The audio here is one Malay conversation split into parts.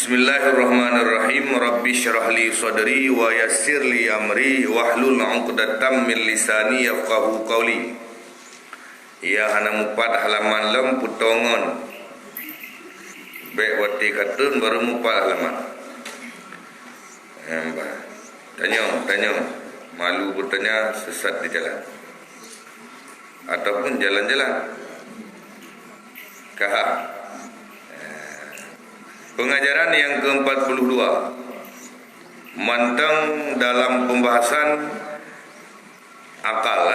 Bismillahirrahmanirrahim. Rabbi syrah li sadri wa yassir li amri wahlul 'uqdatam min lisani yafqahu qawli. Ya hana mupat halaman lem putongon. Bek wati katun baru mupat halaman. Tanya. Malu bertanya sesat di jalan. Ataupun jalan-jalan. Kahak. Pengajaran yang ke-42, mantang dalam pembahasan akal.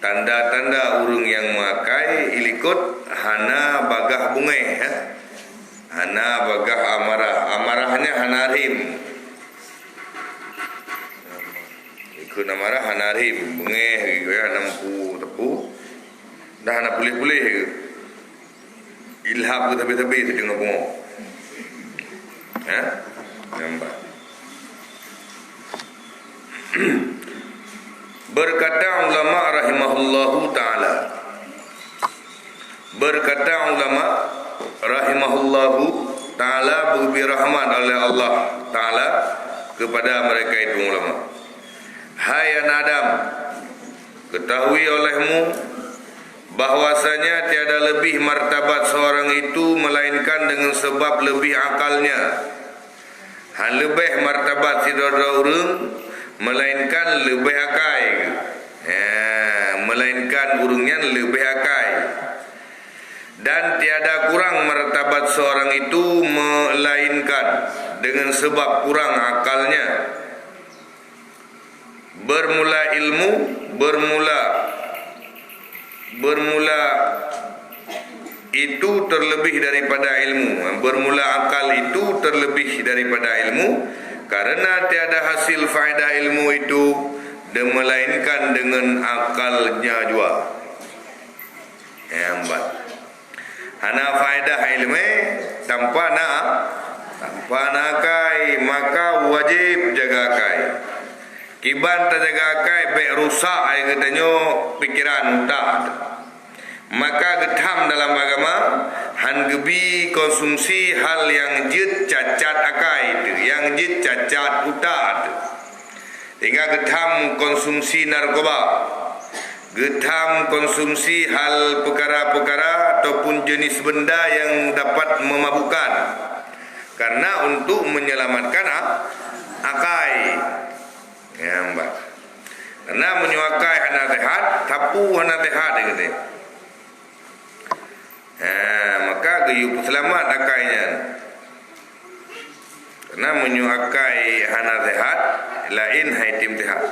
Tanda-tanda urang yang makai ilikut hana bagah bungai, hana bagah amarah. Amarahnya hanarim. Ikut amarah hanarim, bungai nampu tepu. Dah hana pulih-pulih. Ilham ke tepi-tepi tu tengok bunga. Nampak. Berkata ulama rahimahullahu ta'ala. Berkata ulama rahimahullahu ta'ala, beri rahmat oleh Allah ta'ala kepada mereka itu ulama. Hai anak Adam, ketahui olehmu bahwasanya tiada lebih martabat seorang itu melainkan dengan sebab lebih akalnya. Han lebih martabat si dua urang melainkan lebih akai. Melainkan urangnya lebih akai. Dan tiada kurang martabat seorang itu melainkan dengan sebab kurang akalnya. Bermula itu terlebih daripada ilmu. Bermula akal itu terlebih daripada ilmu, karena tiada hasil faedah ilmu itu dan melainkan dengan akalnya jua. Hebat. Hana faedah ilmu tanpa nakai, maka wajib jaga kai. Kiban terjaga kai baik rusak ai katanya pikiran tak. Maka getham dalam agama han gebi konsumsi hal yang jit cacat akai itu, yang jit cacat utat. Hingga getham konsumsi narkoba. Getham konsumsi hal perkara-perkara ataupun jenis benda yang dapat memabukkan. Karena untuk menyelamatkan akai. Ya, mbak. Karena menyuakai hana sehat, tapu hana sehat dia kata. Maka gayup selamat akainya. Karena menyuakai hana sehat, lain haitim sehat.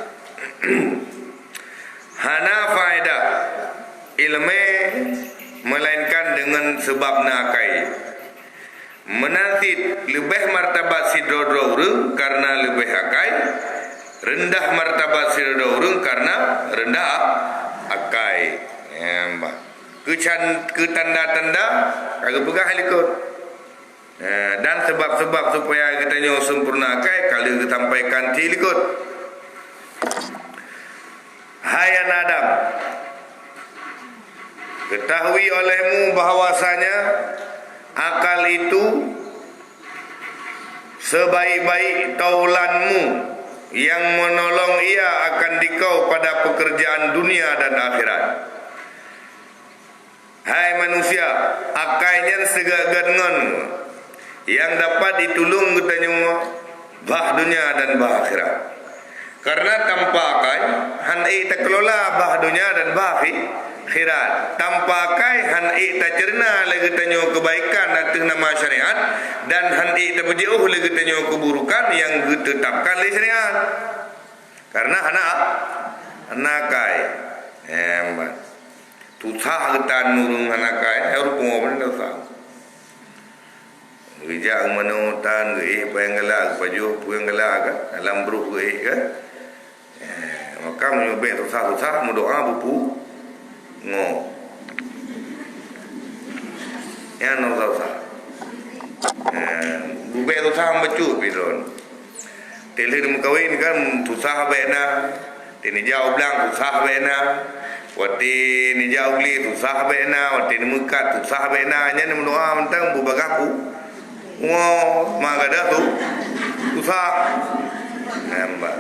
Hana faedah ilmu melainkan dengan sebab nakai. Menantit lebih martabat si dodro karena lebih akai. Rendah martabat sirda urang karena rendah akai. Ke tanda-tanda kagak pegah ikut. Dan sebab-sebab supaya kita nyo sempurna akai kalau kita sampaikan ikut. Hai anak Adam, ketahui olehmu bahwasanya akal itu sebaik-baik taulanmu yang menolong ia akan dikau pada pekerjaan dunia dan akhirat. Hai manusia, akainya segagat ngon yang dapat ditulung katanya bah dunia dan bah akhirat. Karena tanpa akai han tak kelola bah dunia dan bah akhirat. Tanpa akai han tak cerna lagi tanya kebaikan datang nama syariat, dan han tak berjauh lagi tanya keburukan yang ditetapkan oleh syariat. Karena anak kai tusah getan nurung anak kai harus pengoban tusah. Wijak manutan pengelak baju pengelak alam bruh kan. Maka menyobek tusah mendoa bupu ngo. Ya no tusah. Bubek tusah becu pidon. Telir mukawin kan tusah bena. Tini jauh belang tusah bena. Wati ni jauh beli tusah bena. Wati ni mukat tusah bena. Nya ni mendoa mentang bubagaku. Wah, magada tu susah. Nampak.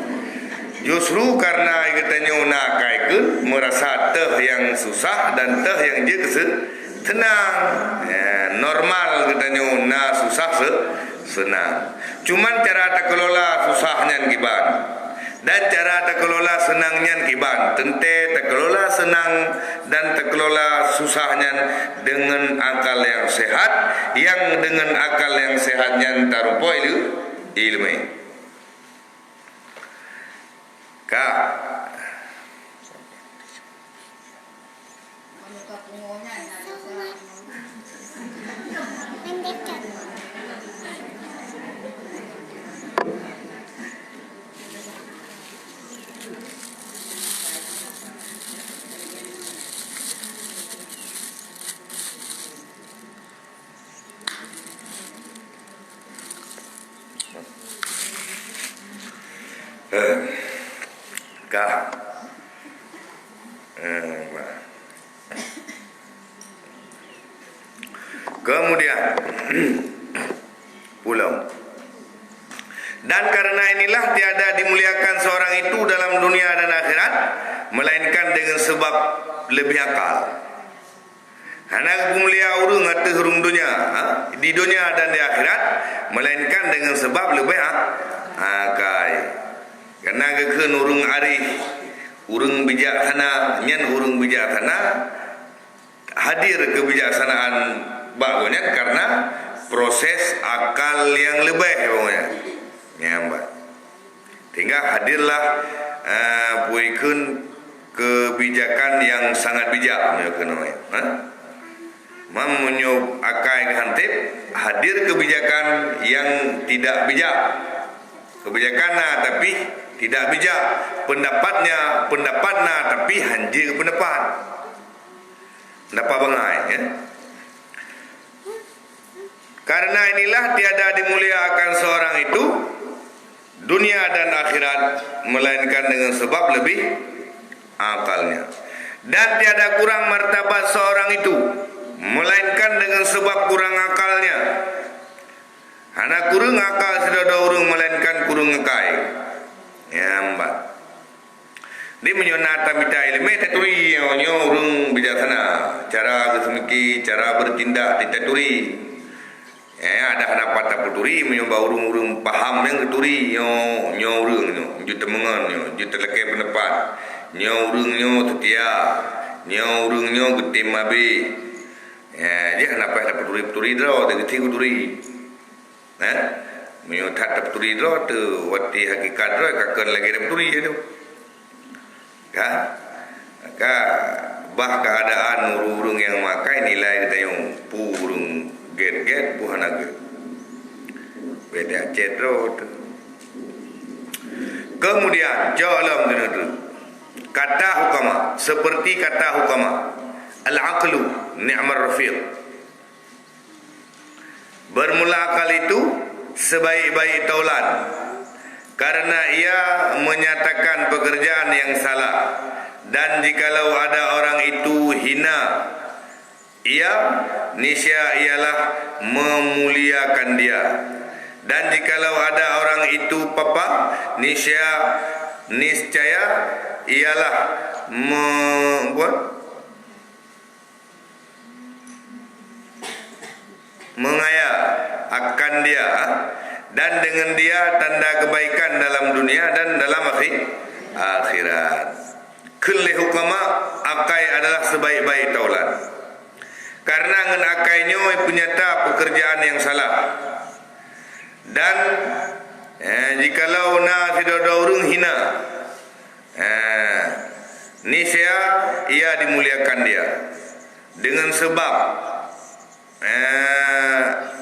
Justru karena katanya nak kaikun merasa teh yang susah dan teh yang je senang. Normal katanya nak susah senang. Cuman cara tak kelola susahnya kiban dan cara tak kelola senangnya kiban. Tente tak kelola senang dan tak kelola susahnya dengan akal yang sehat, yang dengan akal yang sehatnya tarupo ilmu. Kak, Kak, kemudian pulau. Dan karena inilah tiada dimuliakan seorang itu dalam dunia dan akhirat, melainkan dengan sebab lebih akal. Anak mulia urung atau hurung dunia, di dunia dan di akhirat, melainkan dengan sebab lebih akal. Karena kekan urung arif, urung bijaksana, nyen urung bijaksana, hadir kebijaksanaan bagonya karena proses akal yang lebih pokoknya. Nyambat. Tinggal hadirlah puikun kebijakan yang sangat bijak namanya. Menyup akai hantip, hadir kebijakan yang tidak bijak. Kebijakan tapi tidak bijak, pendapatnya tapi hanji pendapat bangai ya. Karena inilah tiada dimuliakan seorang itu dunia dan akhirat melainkan dengan sebab lebih akalnya, dan tiada kurang martabat seorang itu melainkan dengan sebab kurang akalnya. Anak kurang akal sedada urung melainkan kurang akai. Ya mbak. Dia menyonata minta ilmu teturi nyo urung bijaksana. Cara kesemiki, cara bertindak teturi. Ada pendapat tak peturi menyoba urung-urung paham yang keturi nyo urung nyo juta mengan nyo juta leke pendapat nyo urung nyo setia nyo urung nyo getim abi. Dia kenapa tak peturi draw tak geti peturi. Menyo tak peturi draw tu wati hakikat draw kakon lagi ada peturi tu. Ka bah keadaan urung-urung yang makai nilai kita yang purung get buhana get. Beda cedro tu. Kemudian jalam tu kata hukama seperti kata hukama al-aqlu ni'mar rafiq. Bermula akal itu sebaik-baik taulan karena ia menyatakan pekerjaan yang salah, dan jikalau ada orang itu hina, ia niscaya ialah memuliakan dia, dan jikalau ada orang itu papa, niscaya ialah mengaya akan dia, dan dengan dia tanda kebaikan dalam dunia dan dalam akhirat. Kulli hukama akai adalah sebaik-baik taulan. Karena ngan akainya penyata pekerjaan yang salah. Dan jikalau na tidak urung hina, niscaya ia dimuliakan dia dengan sebab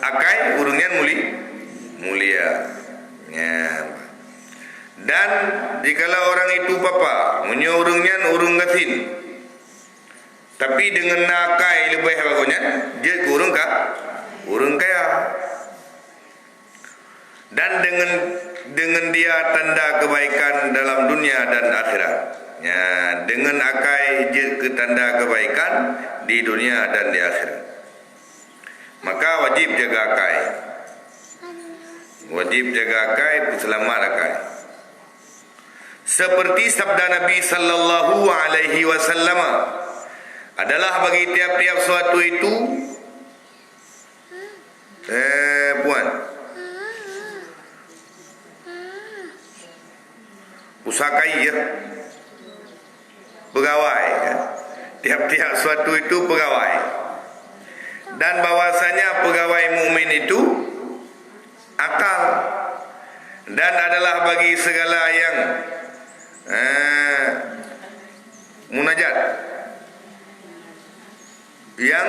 akai urungnya mulia. Dan jikalau orang itu papa menyurungnya urung gatin, tapi dengan nakai lebih bagusnya dia urung kaya, dan dengan dia tanda kebaikan dalam dunia dan akhirat. Dengan akai dia ke tanda kebaikan di dunia dan di akhirat. Maka wajib jaga akai. Wajib jaga akai, selamat akai. Seperti sabda Nabi sallallahu alaihi wasallam, adalah bagi tiap-tiap suatu itu puan usakai ya, pegawai ya. Tiap-tiap suatu itu pegawai. Dan bahwasanya pegawai mukmin itu akal, dan adalah bagi segala yang munajat, yang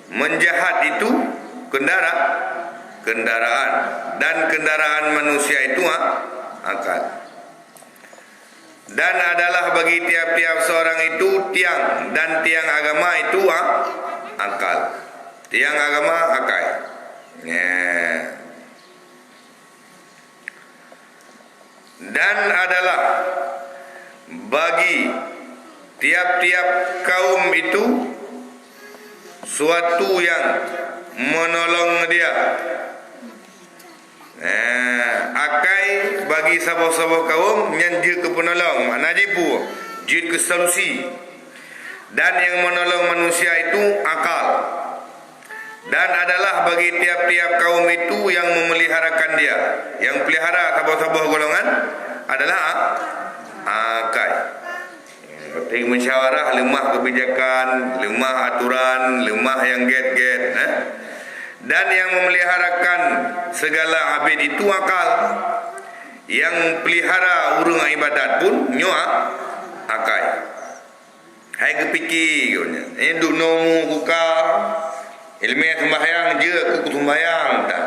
menjahat itu kendaraan, dan kendaraan manusia itu akal. Dan adalah bagi tiap-tiap seorang itu tiang, dan tiang agama itu akal. Tiang agama akal. Dan adalah bagi tiap-tiap kaum itu suatu yang menolong dia. Akai bagi sabah-sabah kaum yang dia ke penolong, makna jipu, jid ke solusi. Dan yang menolong manusia itu akal. Dan adalah bagi tiap-tiap kaum itu yang memeliharakan dia. Yang pelihara sabah-sabah golongan adalah akai. Penting musyawarah, lemah kebijakan, lemah aturan, lemah yang get-get. Dan yang memeliharakan segala abid itu akal. Yang pelihara urung ibadat pun nyoa akai. Hai kepikir ini duk nomu kuka ilmu sembahyang je ku sembahyang tak.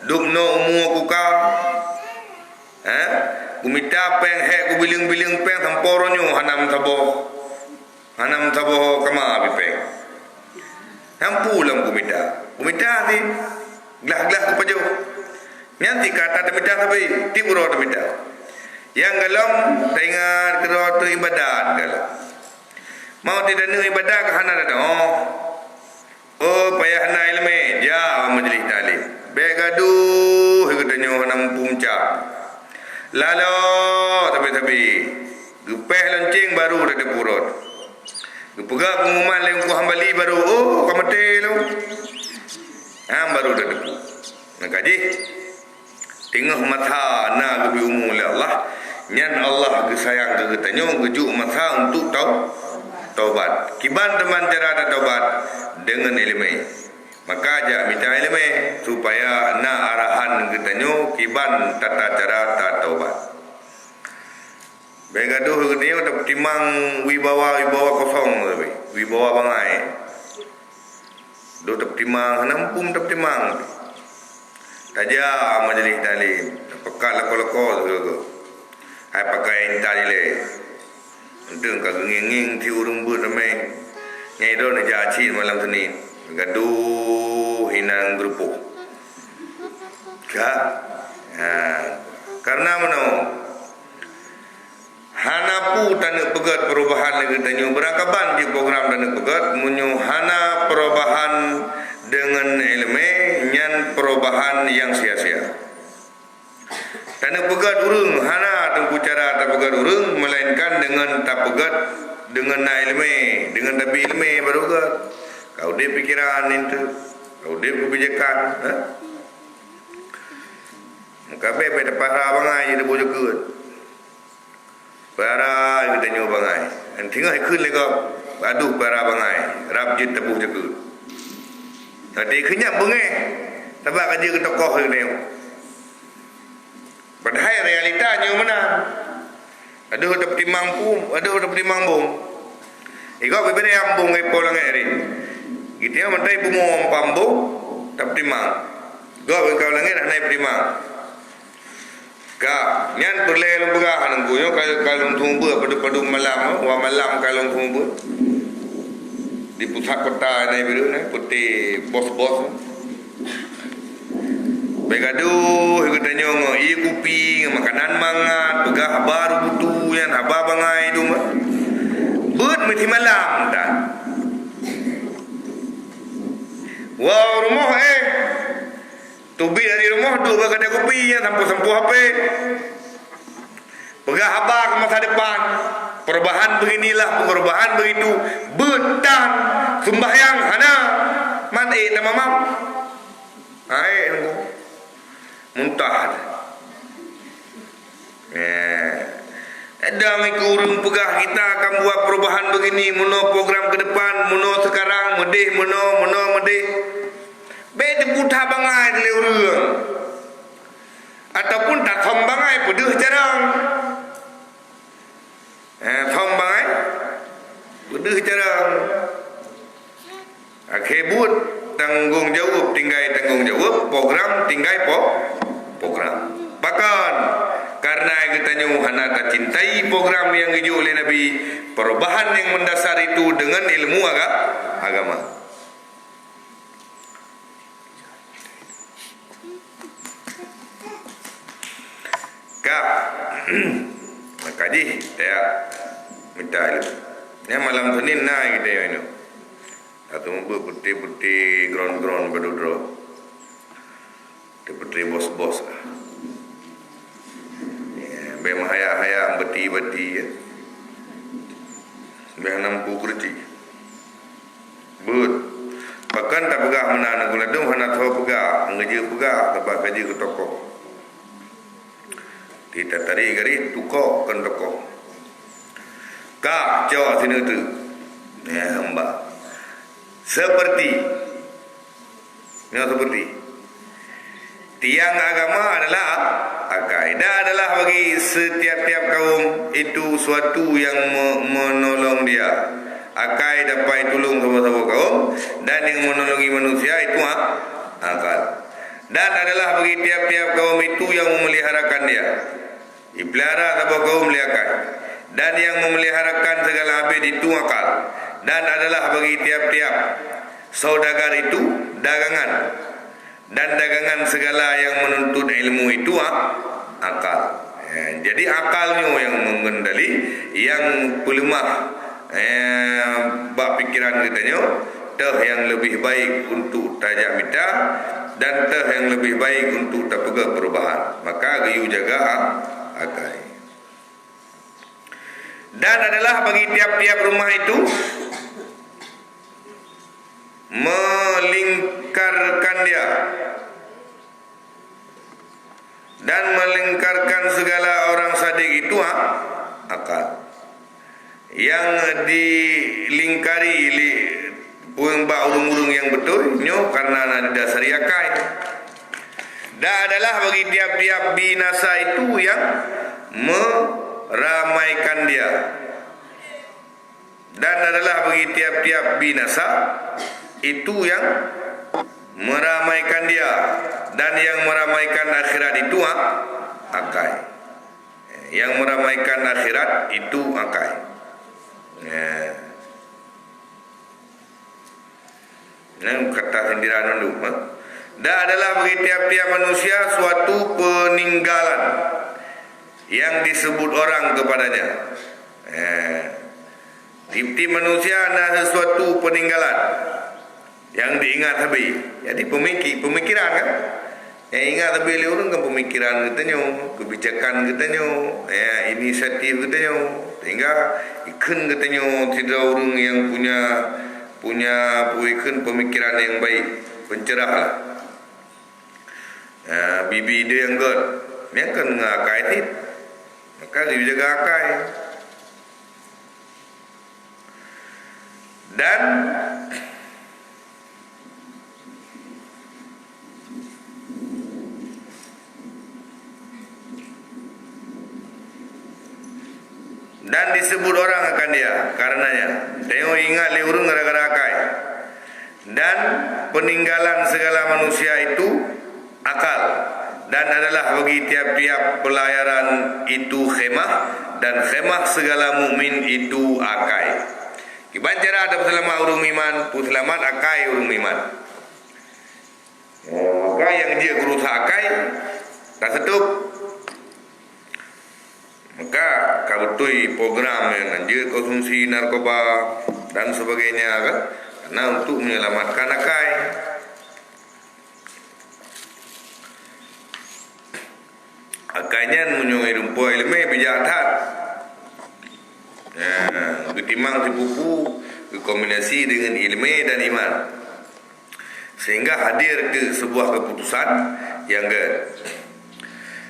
Duk nomu kuka kumita peng he ku biling-biling peng tamporonyo hanam tabo kama bipeng. Hampu lam kumita ni glah-glah ku pajo. Nanti kata temita tapi tiburo temita. Yang galam tengah kerot ibadat galam. Mau tidak nu ibadat ke hana dah. Oh payah hana ilmu ja majlis talim. Begadu katanya hanam punca. Lalo tapi gupeh lonceng baru dah purut. Gupega pengumuman leng ku hambali baru kamate lo. Baru dah depu. Nak kaji tengah mata na lebih umum oleh Allah, nyan Allah kesayang ke katanya gejuk mata untuk taubat. Kiban teman cara ada taubat dengan ilmu. Maka aja minta ilmu supaya na arahan katanya kiban tata cara taubat. Begaduh katanya tak timang wibawa kosong tapi wibawa bangai. Do tak timang nampum tak timang. Taja majlis talim, pekat leko-leko tu. Hai pakai entar le. Untung ka nging ti urung but ramai. Nyai do na jaci malam Senin. Gaduh hinang grupo. Karena mano hanapu tanah pegat perubahan lagi tanyo berakaban di program tanah pegat munyo hana perubahan dengan ilmu nyan perubahan yang sia-sia. Tanah pegat urung hana tempu cara tak pegat urung melainkan dengan tak pegat dengan ilmu, dengan tabi ilmu baru gat. Kau dia pikiran itu, kau dia kebijakan, muka bebe dah para bangai je dah boleh gat. Para kita nyoba bangai. Tinggal ikut lagi aduh para bangai, rap je tebuh je gat. Tadi kenyap bunga sebab kerja ke tokoh ni. Padahal realitanya mana? Ada dapat timang pun, ada dapat timang bom. Ikut berbeza yang bom ke polang hari. Kita yang mentai bumong pambung dapat timang. Gua kau langit dah naik timang. Ka, nyan perle lembaga hanang guyo kalau tunggu padu malam, wa malam kalau tunggu. Di pusat kota naik biru naik putih bos-bos. Begaduh katanya ngi kopi makanan mangat pegah baru butuh yang haba bangai tu mah. Beut mesti malam dah. Wow rumah Tubi dari rumah tu kedai kopi yang sampu-sampu HP. Pegah abang ke masa depan. Perubahan beginilah, perubahan begitu. Betan sembahyang hana. Man tak mamam. Nunggu. Muntah. Ada kurung pegah kita akan buat perubahan begini, mono program ke depan, mono sekarang, mono medih. Beda buta bangai dari orang. Ataupun tak thom bangai pedih jarang. Thom bangai pedih jarang. Akhirut tanggung jawab tinggai tanggung jawab, program tinggai program. Bahkan karena kita hana tak cintai program yang diuji oleh Nabi, perubahan yang mendasar itu dengan ilmu agama. Kak, kaji, saya minta ilmu. Ini malam Senin naik kita ini. Atau membuat putih-putih ground berduduk. Putih bos-bos lah. Bem haya-haya beti-beti ya. Bem nampu kerja. But. Bahkan tak pegah mana gula dong hana tahu pegah, mengaji pegah tempat kaji ke toko. Kita tadi garis tukok kan toko. Kak jauh sini tu. Hamba. Seperti tiang agama adalah kaidah adalah bagi setiap-tiap kaum itu suatu yang menolong dia. Akai dapat tolong sama-sama kaum, dan yang menolongi manusia itu akal. Dan adalah bagi tiap-tiap kaum itu yang memeliharakan dia. Dipelihara sama kaum liakai. Dan yang memeliharakan segala abid itu akal. Dan adalah bagi tiap-tiap saudagar itu dagangan. Dan dagangan segala yang menuntut ilmu itu akal. Jadi akalnya yang mengendali, yang pelemah bab pikiran katanya, yang lebih baik untuk tajak mita dan yang lebih baik untuk terpegah perubahan. Maka gayu jaga akal. Dan adalah bagi tiap-tiap rumah itu melingkarkan dia dan melingkarkan segala orang sadik itu akal. Yang dilingkari buang-buang urung-urung yang betul nyo karena didasari akal. Dan adalah bagi tiap-tiap binasa itu yang meramaikan dia. Dan adalah bagi tiap-tiap binasa itu yang meramaikan dia, dan yang meramaikan akhirat itu akai. Yang meramaikan akhirat itu akai. Ini kata sindiran dulu. Dan adalah bagi tiap-tiap manusia suatu peninggalan yang disebut orang kepadanya. Tiap-tiap manusia ada sesuatu peninggalan yang diingat habis. Jadi pemikiran kan. Yang ingat habis orang kan pemikiran katanya, kebijakan katanya, inisiatif katanya. Sehingga ikan katanya tidak orang yang punya ikan pemikiran yang baik, pencerah lah. Bibi dia yang god, dia kan ngakai ni, maka dia jaga akai. Dan disebut orang akan dia karenanya. Tengok ingat li urung gara-gara akai. Dan peninggalan segala manusia itu akal. Dan adalah bagi tiap-tiap pelayaran itu khemah, dan khemah segala mukmin itu akai. Kibancara ada selama urung iman, puselamat akai urung iman. Maka yang dia berusaha akai tak setup. Maka kabutui program yang anjir konsumsi narkoba dan sebagainya kan, karena untuk menyelamatkan akai. lainnya menyungai rumput ilmu bijak tat. Ketimang tipupu kombinasi dengan ilmu dan iman, sehingga hadir ke sebuah keputusan yang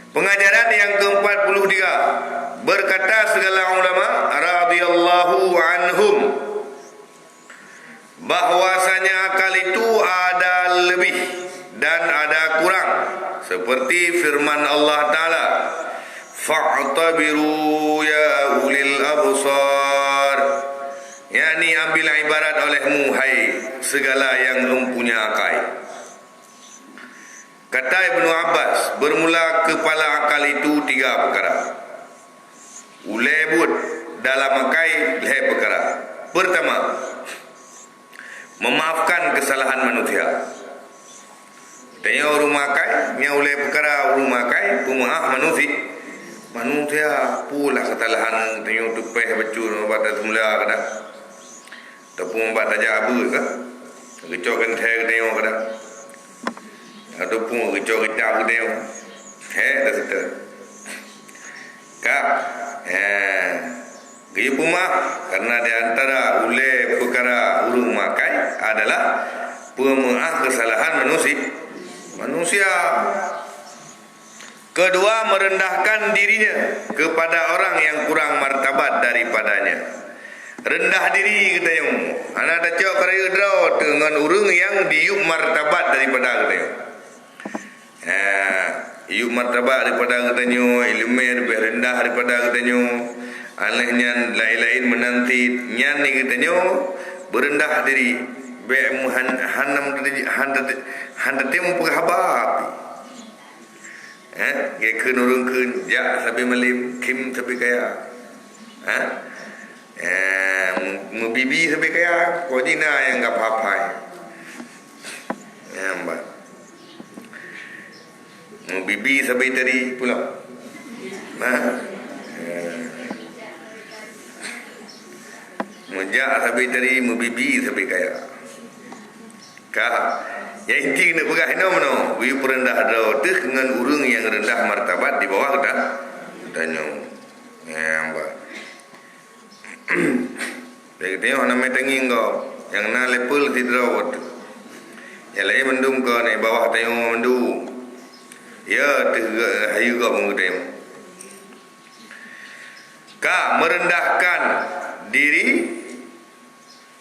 pengajaran yang ke-43, berkata segala ulama radhiyallahu anhum bahwasanya akal itu ada lebih dan ada kurang, seperti firman Allah Ta'ala, fa'tabiru ya ulil absar, yakni ambil ibarat olehmu hai segala yang mempunyai akal. Kata Ibnu Abbas, bermula kepala akal itu 3 perkara. Ulebut dalam akal 3 perkara. Pertama, memaafkan kesalahan manusia. Tanya orang makai, nya oleh perkara orang makai, pemaaf manusia. Manusia pula kesalahan tanya tupeh becur pada semula kada. Tepung buat aja abu ke? Kecokkan teh tengok kada. Ataupun kecok-kecok tengok. Dah setel. Kak, gaya pemaaf karena di antara oleh perkara urung makai adalah pemaaf kesalahan manusia. Kedua, merendahkan dirinya kepada orang yang kurang martabat daripadanya. Rendah diri kita yang anak tak cok kerja draw dengan urung yang diuk martabat daripada kita yang. Iuk martabat daripada kita nyo, ilmu lebih rendah daripada kita nyo. Alahnya lain-lain menanti nyan ni kita nyo berendah diri. Be hanam temu penghabab. Ge kenurung kun ja sabi malim kim sabi kaya. Bibi sabi kaya ko dina yang gap hapai. Mbak. Bibi sabi tadi pula. Mujak sabi tadi bibi sabi kaya. Ya inti nak pegah ino mano, wi perendah dah tu dengan urang yang rendah martabat di bawah kita. Tanya. Mbak. Jadi tengok nama tenging kau yang na level di drawat. Ya lain mendung kau ni bawah tengok mendung. Ya tu hayu kau mengudem. Ka merendahkan diri,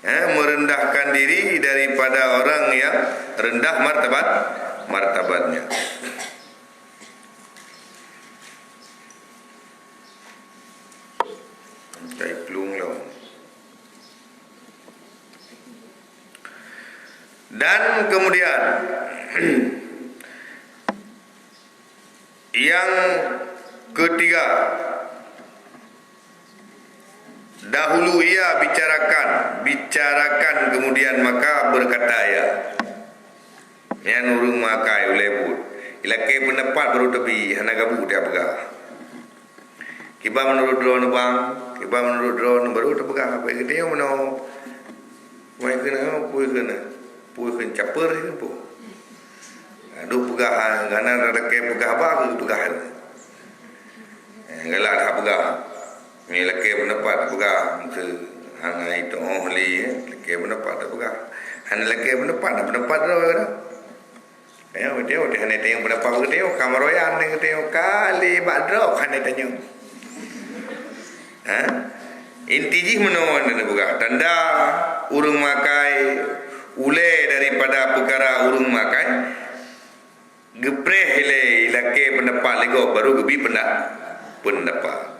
merendahkan diri daripada orang yang rendah martabatnya. Kayak pelung lah. Dan kemudian yang ketiga, dahulu ia bicarakan kemudian maka berkata ya. Yang nurung makai ulebut. Ilake pendapat baru tepi hana gabu dia pegah. Kiba menurut drone bang, kiba menurut drone baru terpegah apa kita yang mana. Mai kena puy kena caper ke po. Aduh pegah ngana reke pegah apa ke pegah. Galak dah pegah. Ni laki pendapat pegah ke hang itu ohli laki pendapat pegah. Han laki pendapat dah. Ayo dia hanya tengok pendapat ke tengok kamaroyan ni tengok kali badrok hanya tengok. Inti ji menon ni pegah. Tanda urung makai ule daripada perkara urung makai gepreh ile laki pendapat lego baru gebi pendapat.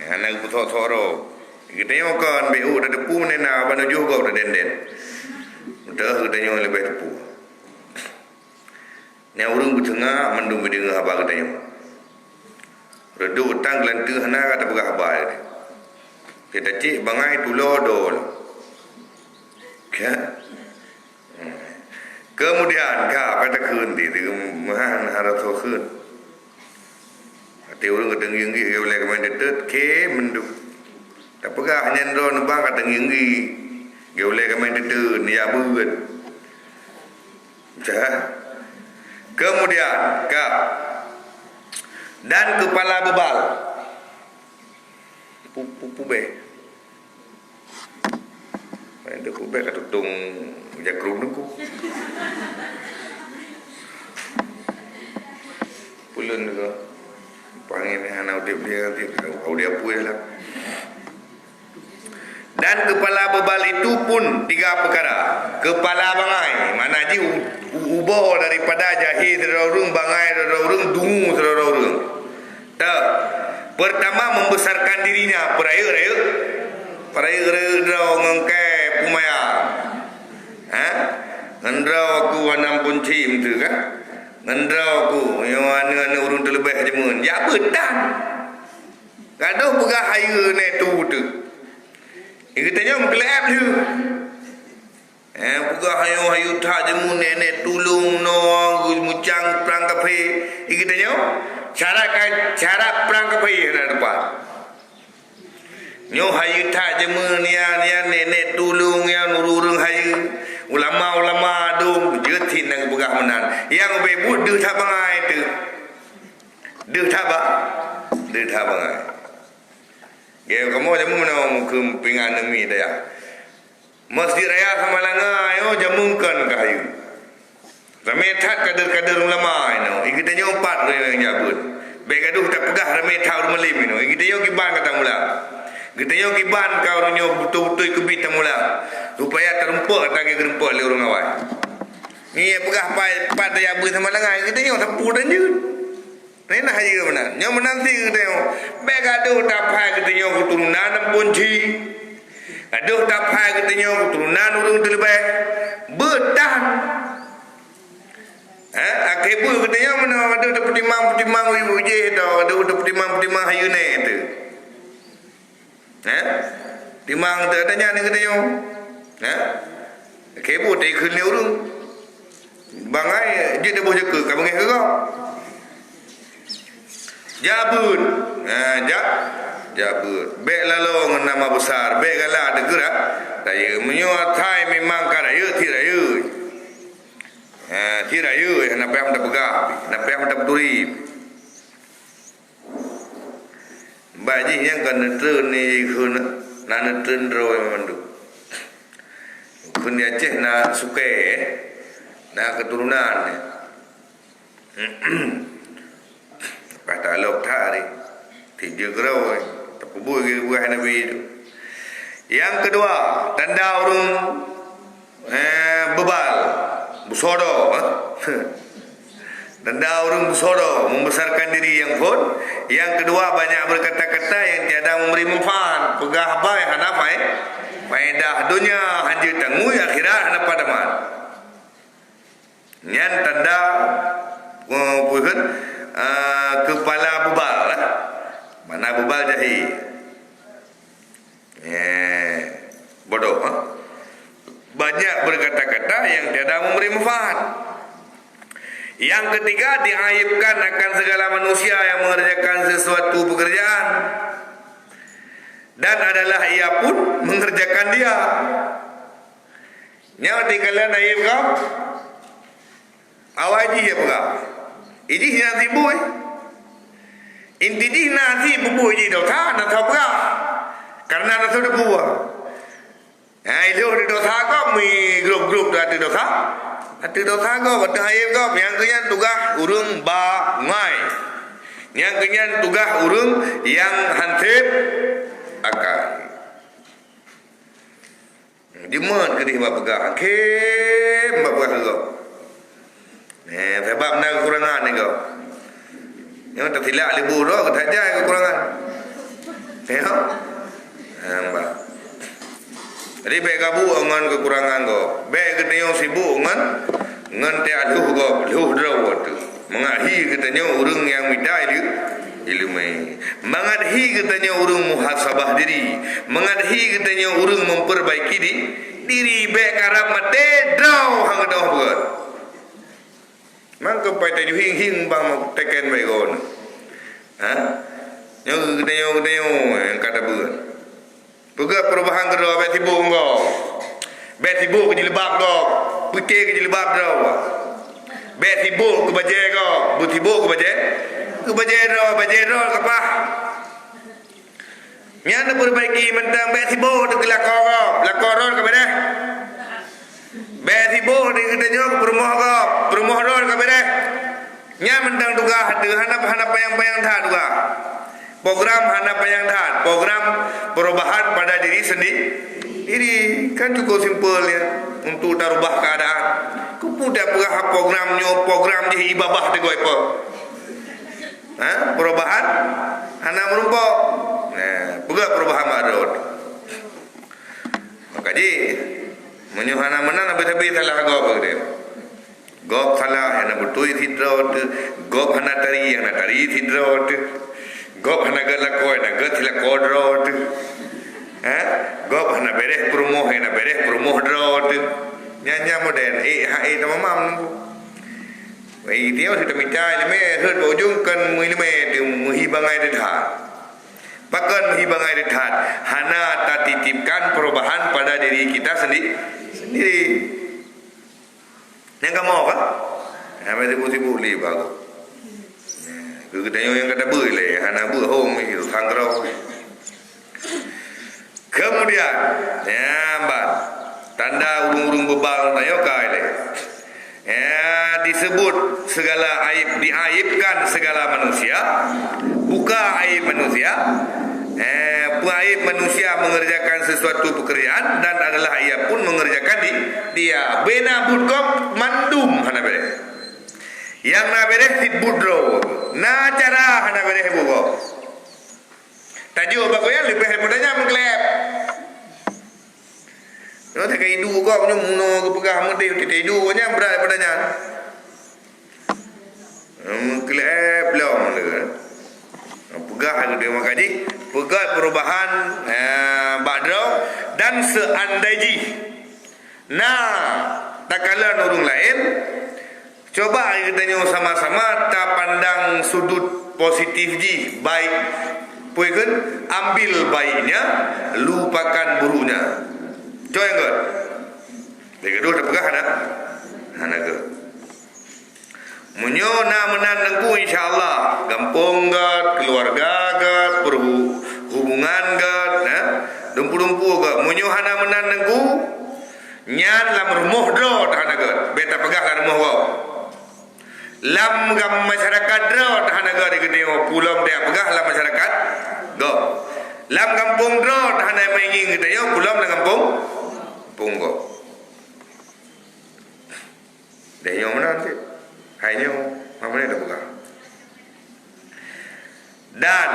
Anak putok-toro. Kita yang kan BU dah depu nena bana juga dah den. Dah katanya lebih depu. Nya urang betengah mendung bedengah apa katanya. Redu utang gelantu hana kata pegah habai. Kita cik bangai tulodol. Kemudian pada keun di mahan harap keun. Hati orang kata nginggi oleh kemain detet ke menduk. Tak pegah hanya ndron bang kata nginggi. Ge oleh kemain detet ni abut. Kemudian dan kepala bebal. Pube. Ada pube kat tutung jakrum tu. Pulun tu. Panggil anak dia apa lah. Dan kepala bebal itu pun 3 perkara. Kepala bangai, mana ji ubah daripada jahil terorong bangai terorong dungu terorong. Tak. Pertama membesarkan dirinya, peraya rau ngengkai pumaya. Ngendrau aku wanam punci tu kan? Ngendrau aku yang ana urung terlebih jemun. Ya bedan. Gaduh pegah haya ne tu. Katanya mengkelap tu. Pegah hayu tak jemun nenek tulung no mucang perang kafe. Katanya cara perang kafe nak depan. Nyo hayu tak jemun ya nenek tulung yang urung hayu. Ulama dum jetin nang pegah menan. Yang bebut deu tak bangai tu. Deu tak bangai. Gaya kamu jamu mana mukum pingan nemi daya. Masjid Raya Samalanga yo jamungkan kayu. Rametat kader ulama ino. Ikita nyo 4 yang jabut. Begaduh tak pegah rametat urmelim ino. Ikita yo kiban kata mula. Kita yo kiban kau nyo betul-betul kebit mula. Supaya terempuk tak gerempuk le orang awal. Ni pegah pat daya ber Samalanga kita nyo sapu dan jut. Nena haji ke mana? Nyo menanti kita yo. Begaduh tapai kita nyo keturunan punci. Aduh tapai kita nyo keturunan urung terlebih. Bertahan. Akhirnya kita nyo mana ada petimang ibu je tau. Ada petimang hayu ne tu. Timang tu adanya ni kita nyo. Akhirnya tak ikut ni urung. Bangai je dia boleh jeka. Kau banggai ke kau? Jabut. Jabut. Bek lalong nama besar. Bek galak ada gerak. Daya menyuat thai memang karaya tiraya. Tiraya napa yang tak pegah. Napa yang tak beturi. Baji yang kan tren ni kun na tren ro mandu. Kun dia Aceh na suke na keturunan. Kata lok tari 3 gerau terpubur ke buah Nabi itu. Yang kedua, tanda urung bebal busodo. Tanda urung busodo membesarkan diri yang pun. Yang kedua, banyak berkata-kata yang tiada memberi manfaat. Pegah apa yang apa faedah dunia hanya tangui akhirat hana padaman. Yang tanda puhun kepala bebal. Mana bebal jahil. Bodoh. Banyak berkata-kata yang tiada memberi manfaat. Yang ketiga, diaibkan akan segala manusia yang mengerjakan sesuatu pekerjaan. Dan adalah ia pun mengerjakan dia. Nyawa kalian aib kau? Awaji ya pegah. Ini nanti boy. Inti di nanti bubu ji dosa na thapga. Karena na sudah buah. Itu di dosa kau mi grup dah di dosa. Di dosa kau betul ayam kau yang kenyan tugas urung bangai. Yang kenyan tugas urung yang hansip akal. Dimun kedih bab pegah. Kem bab pegah kau. Sebab nak kekurangan ni kau. Yang tak silap libu roh tak jaya kekurangan. Tengok. Nampak. Jadi baik kabu dengan kekurangan kau. Baik kita yang sibuk dengan tiaduh kau. Luh draw tu. Mengahi katanya orang yang midai dia ilmu. Mengahi katanya orang muhasabah diri. Mengahi katanya orang memperbaiki diri. Baik karap mati draw hang dah buat. Mangko pai ta hing bang teken bai gon. Nyo kata buat. Pegak perubahan kedua bet sibuk engkau. Bet sibuk ke jilbab kau. Putih ke jilbab kau. Bet sibuk ke baju kau. Bet sibuk ke baju. Ke bajero kapah. Nya nak perbaiki mentang baik sibo tu lakor ke bede. Baik sibo ni kita nyok perumoh rol ke bede. Nya mentang tugas de hanap payang tha tugas. Program hanap payang tha, program perubahan pada diri sendiri. Ini kan cukup simpel ya untuk darubah keadaan. Kupu dah perah program di ibabah de goi apa. Perubahan anak merumpok. Bukan perubahan marut. Maka ji menyuhana mana nabi salah gop dia. Gop salah yang butui tidrot, gop hana tari yang tari tidrot. Gop hana galakoi na gatila kodrot. Gop hana bereh perumoh drot. Nya modern nama mam nunggu. Wei dia sudah minta leme herd bojung kan muhi bangai dedat. Bahkan muhi bangai dedat hana tatitipkan perubahan pada diri kita sendiri. Yang kamu apa? Apa itu boleh bagus. Kita yang kata boleh hana home itu tanggrau. Kemudian mbak tanda urung bebal tayo kai disebut segala aib, diaibkan segala manusia, buka aib manusia. Aib manusia mengerjakan sesuatu pekerjaan dan adalah ia pun mengerjakan dia. Bena budkop mandum hana bere. Yang na bere sit budro. Na cara hana bere buko. Tajo bagoyan lebih mudahnya mengklep. No tak kai du ko punya muno ke pegah mede titik du nya berat padanya. Mengklep belum dia. Pegah dia makaji, pegah perubahan badro dan seandainya. Nah, tak kala orang lain coba kita nyo sama-sama tak pandang sudut positif ji, baik puikan ambil baiknya, lupakan buruknya. Coy enggak? Dia kedua tak pegah hana ke. Munyo na menanengku insyaallah gampung gat, keluarga gat, hubungan gat, dumpu-dumpu gat. Munyo hana menanengku nyan lam rumuh dro hana gat. Beta pegah la rumuh kau. Lam gam masyarakat dro hana gat gedeo pulau dia pegah lam masyarakat. Go. Lam kampung dro hana mainging gedeo pulau la kampung punggo. Dia mana nanti? Hanya apa ni dah buka. Dan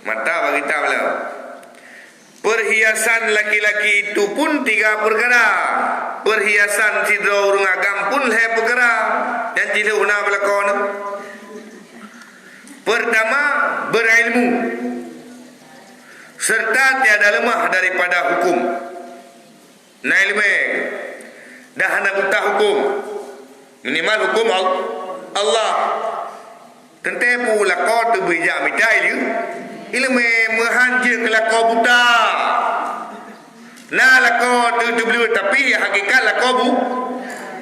mata bagi kita beliau. Perhiasan laki-laki itu pun 3 perkara. Perhiasan cidra urang agam pun 2 perkara. Yang tidak una belakon. Pertama, berilmu. Serta tiada lemah daripada hukum. Nah ilmu dah hana buta hukum. Minimal hukum Allah. Tente pula kau tu bijak midai dia. Ilmu menghanjir ke lakau buta. Nah lakau tu beli tapi hakikat lakau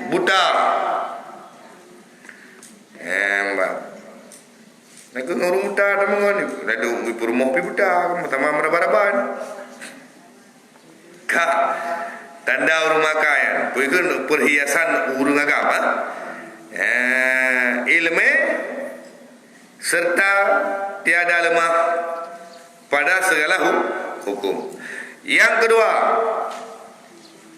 buta. Mbak. Nak ngurung buta dah mengon. Lalu berumah pi buta, pertama meraba-raban. Ka tanda urung makayan, puikun perhiasan urung agama, ilmu serta tiada lemah pada segala hukum. Yang kedua,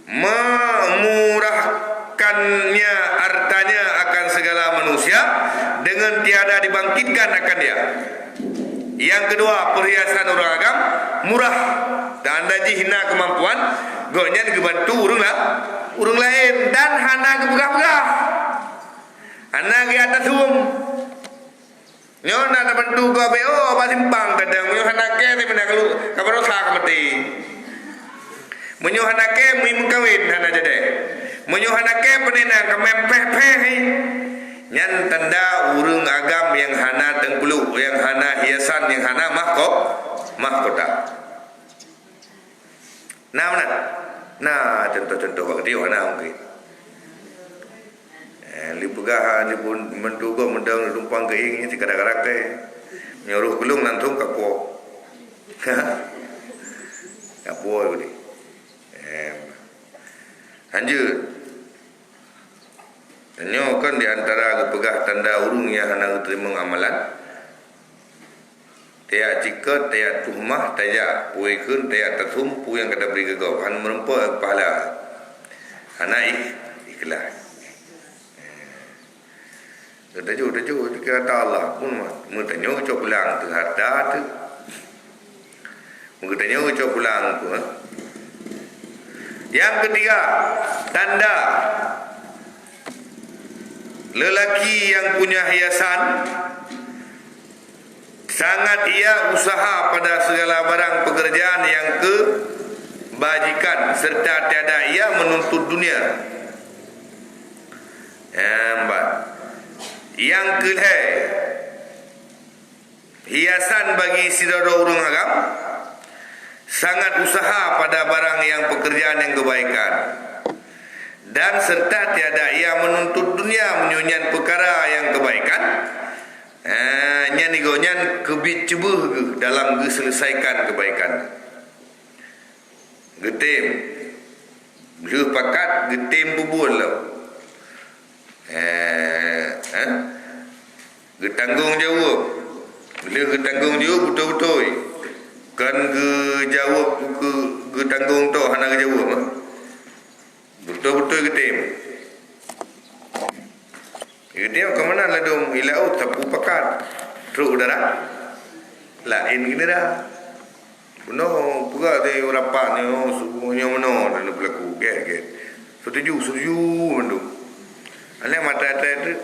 memurahkannya hartanya akan segala manusia dengan tiada dibangkitkan akan dia. Yang kedua, perhiasan urang agam murah. Tanda hina kemampuan gonya dibantu urang lain dan hana gebegah-begah. Hana ge atas nyo na bantu go BO apa simpang kadang nyo hana ke ni benda kalau kabaro sa kamati. Menyo hana ke mi mengkawin hana jade. Menyo hana ke penena kemempeh-peh. Nyan tanda urang agam yang hana tengkulu, yang hana hiasan, yang hana mahkota. Nah contoh-contoh waktu dia mana mungkin. Lipu pegah ni pun menduga mendang tumpang keing ni kadang-kadang ke nyuruh belum nantung kapo. Kapo ni. Lanjut. Tanyo kan di antara pegah tanda urung yang hendak terima amalan. Tiak cikat, tiak tuhmah, tiak puikun, tiak tertumpu yang kata beri gegau. Han merempa pahala. Hana ikhlas. Tajuk kata Allah pun mutanya ucap pulang tu harta tu. Mutanya ucap pulang tu. Yang ketiga, tanda lelaki yang punya hiasan sangat ia usaha pada segala barang pekerjaan yang kebajikan serta tiada ia menuntut dunia. Yang kelih, hiasan bagi sidara urang agam sangat usaha pada barang yang pekerjaan yang kebaikan dan serta tiada ia menuntut dunia menyunyan perkara yang kebaikan. Nyan igonyan kebit cuba dalam selesaikan kebaikan. Getim lu pakat getim bubul lah. Getanggung jawab. Bila getanggung jawab betul-betul. Kan jawab getanggung tu hana jawab. Betul-betul getim. Dia ke mana lah dong? Ilau tapu pakat. Teruk darah. Lain gini dah. Benar. Pura dia rapat ni. Subuhnya mana. Dan berlaku. Get. Setuju. Mandung. Anak mata tu.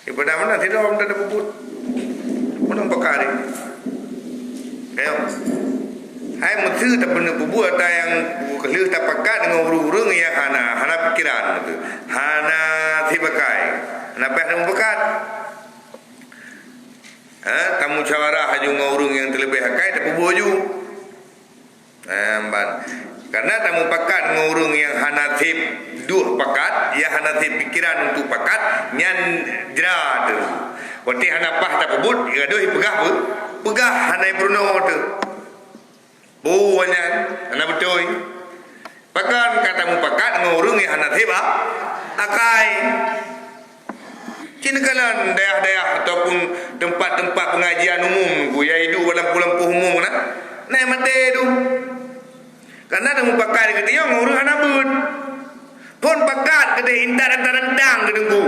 Pada mana tidak orang tak ada puput. Mana pakat ni. Ayo. Hai mesti tak pernah puput. Tak yang kalau tak pakat dengan urung-urung yang hana pikiran. Hana tibakai. Kenapa ada membekat? Tamu cawarah haju ngurung yang terlebih hakai tak bubuju. Karena tamu pakat ngurung yang hanatip duh pakat, ya hanatip pikiran untuk pakat nyan jera tu. Waktu hanapah tak bubut, gaduh pegah pun. Pegah hanai Bruno tu. Buanyan, hana betul. Pakan katamu pakat ngurung yang hanatip akai. Kini kalau daerah-daerah ataupun tempat-tempat pengajian umum ku yang hidup dalam lampu-lampu umum naik mati tu. Karena dia pakai ke dia ngurus anak bud. Pun pakat ke dia intar-rentang ke dengku.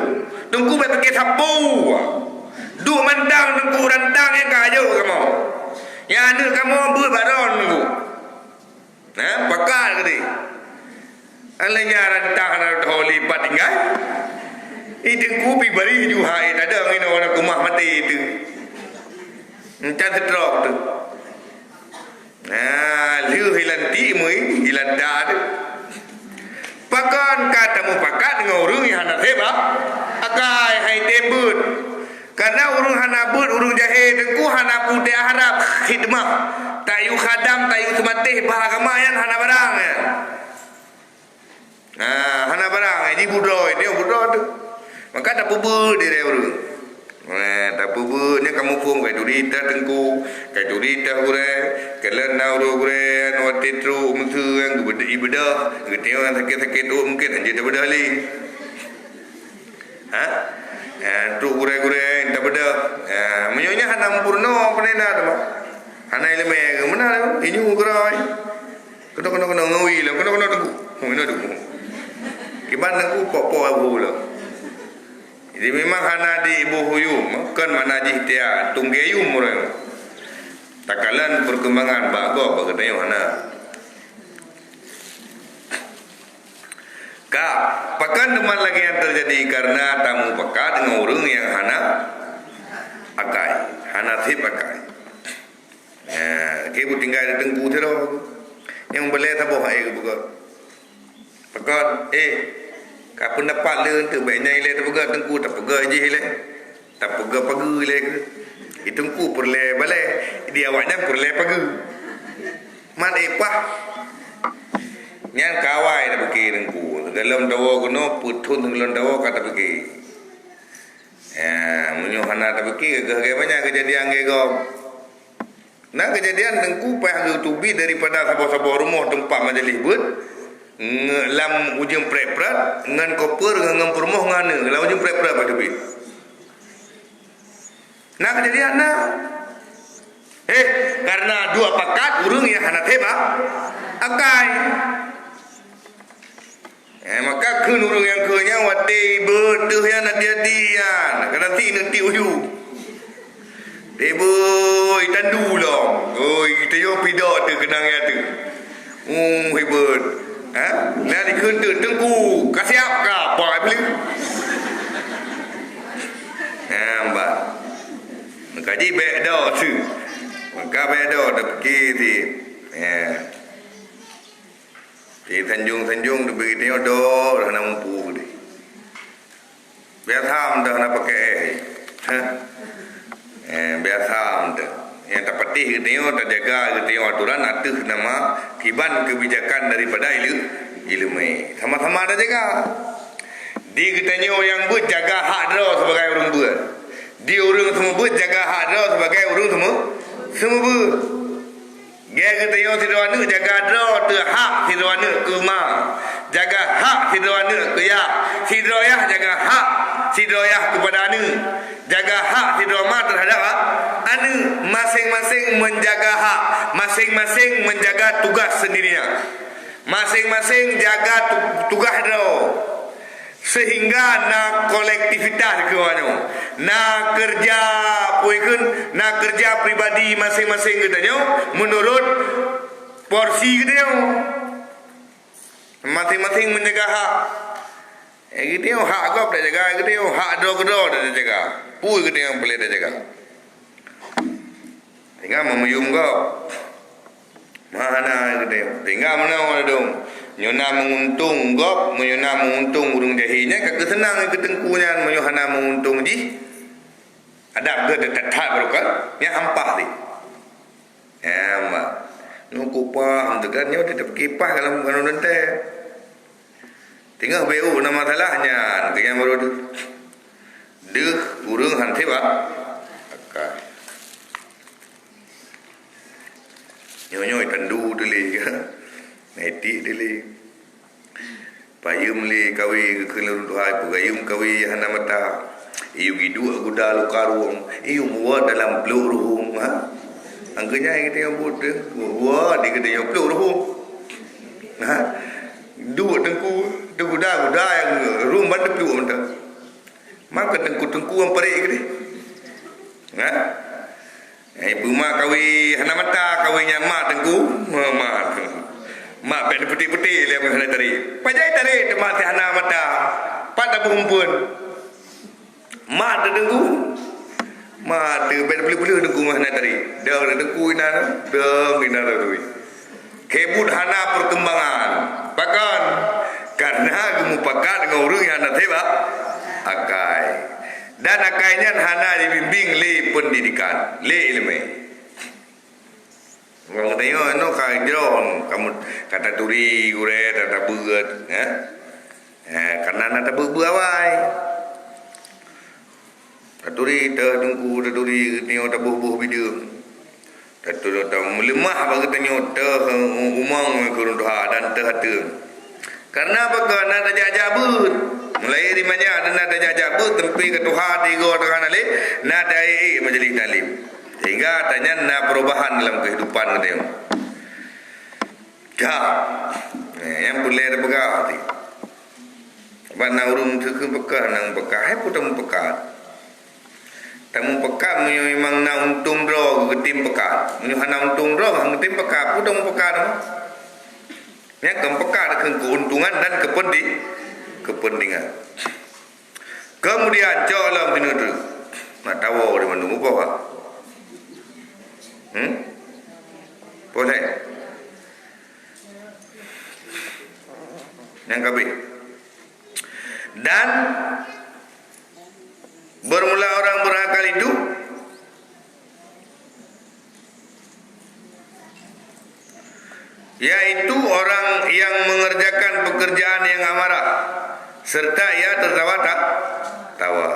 Dengku baik pakai sapu. Duk mandang dengku rantang yang kayu kamu. Yang ada kamu bud baron dengku. Pakat ke dia. Alanya rantang nak lipat tinggal. Itu kupi bari juga ada angin orang kumah mati itu. Macam teruk tu. Liu hilang timui hilang dah tu. Pakan katamu pakat dengan urung yang hana seba. Akai hai tembut. Karena urung hana bud urung jahil deku hana putih harap khidmah. Tayu khadam tayu sematih bahagama yang hana barang. Hana barang ini budoi dia budoi tu. Maka tak puber dia urung. Tak puber ni kamu pun kai durita tengku, kai durita ure, kala nauru ure, no tetru mtu yang ibadah, geteu yang sakit-sakit tu mungkin hanya dah bedah li. Tu ure tak bedah. Menyonya hana purno penena tu. Hana ilmu ke mana tu? Inyu gerai. Kena ngui lah, kena tengku. Mana tu? Kiban tengku popo abu lah. Jadi memang hana di ibu huyum kan mana jih dia tunggayum orang. Takalan perkembangan bago bagadayo hana. Pakan teman lagi yang terjadi karena tamu pekat dengan orang yang hana akai, hana tip akai. Kebu tinggal di tengku tero. Yang boleh tak boh ai buka. Pekat kapun dapat le tu baiknya ile tak pegah tengku tak pegah je ile. Tak pegah pagi ile ke. Itengku perle balai. Dia awaknya perle pagi. Man epah. Nyan kawai dah pergi tengku. Dalam dawa kuno putun dalam dawa kata pergi. hana tabiki ke banyak kejadian gegom. Nah kejadian tengku payah tubi daripada sebuah rumah tempat majlis buat lam ujung preprat ngan koper ngan permoh ngane lam ujung preprat pada bi. Nah kejadian nah karena dua pakat urang yang hana teba akai maka kun urang yang kenya wate betuh yang hati-hatian kana nanti uyu debo itandu long oi kita yo pidot tu kenang ya tu hebat nah dikun tu tengku kasiap ka apa beli mbak kaji bedo tu maka bedo dah pergi di Tanjung tu pergi tengok dok dah nak mampu ni biasa dah nak pakai biasa dah yang tak patih tengok tak jaga tengok aturan atas nama kiban kebijakan daripada ilmu sama-sama ada jaga di ketanyo yang buat jaga hak dia sebagai orang buat di orang semua buat jaga hak dia sebagai orang semua buat dia ketanyo sidwana jaga dia tu hak sidwana ke ma jaga hak sidwana ke ya sidroyah jaga hak sidroyah kepada anu jaga hak sidroma terhadap anu masing-masing menjaga hak masing-masing menjaga tugas sendirinya masing-masing jaga tugas dia sehingga nak kolektivitas ke anu nak kerja puikun nak kerja pribadi masing-masing katanya menurut porsi katanya masing-masing menjaga hak gitu hak kau dah jaga gitu hak do dah jaga pui gitu yang boleh dah jaga tinggal memuyum kau mana gitu tinggal mana orang dong nyona menguntung gop nyona menguntung urung jahinya kagak senang ke tengkunya menyuhana menguntung ji ada ke tetap berukan yang ampah di mak nuku paham tu kan nyo tetap kipah dalam kanun dente tinggal BU nama masalahnya yang baru deh urung hanti ba akai nyo tandu dili neti dili payum li kawi kelurun tuhai pugayum kawi hana mata iu gidu guda lukarung iu muat dalam peluruhum angkanya kita yang bodoh wah di kita yang peluruhum dua tengku guda yang rumah depu menta maka tengku yang perik ni ibu mak kawi hana mata kawinya mak tengku mak bed putih-putih lihat mana tadi pajai tadi temat hana mata pada bumpun mak tengku mak tu bed beli-beli tengku mana tadi dah tengku ina tu kebut hana perkembangan bahkan karena gemu pakat dengan orang yang nak teba akai dan akainya hana dibimbing le pendidikan le ilmu orang tengok no kajron kamu kata turi gure kata beut karena nak beut awai turi tengku turi tengok tabuh video tatu melemah bagi tengok umang kurun doa dan terhati karena apa nak jajabut mulai dari mana dan nak jajabut tempi ke Tuhan di go dengan ale nak dai majlis talim sehingga tanya nak perubahan dalam kehidupan kita yang boleh ada pegang hati bana urung tu pekah nang pekah hai putam pekat tamu pekat memang na untung ro ke tim pekat menyu hana untung ro hang tim pekat putam pekat yang kepekat dengan keuntungan dan kepentingan. Kemudian colam bina tu nak tahu di mana apa? Boleh. Yang kabeh. Dan bermula orang berakal itu yaitu orang yang mengerjakan pekerjaan yang amarah serta ia tertawa tawa.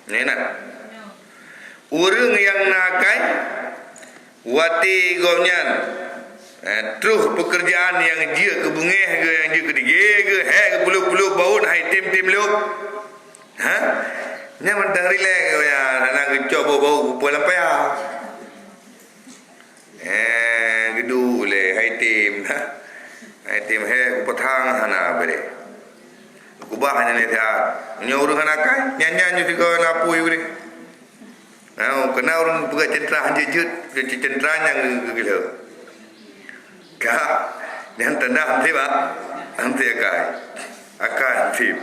Enak. Urang yang nakai wati gomnyan terus pekerjaan yang dia ke bungeh ke yang dia ke dige ke ke puluh-puluh baun hai tim-tim lu nya mentang relax ya nak gecok bau-bau pupu lampai gedu le hai tim he kupatang hana bere kubah hanya le dia nyoru hana kai nyanyi juga lapu yuri kena urang buka centra hanjut centra yang gitu ka yang tanda nanti ba nanti akan tim.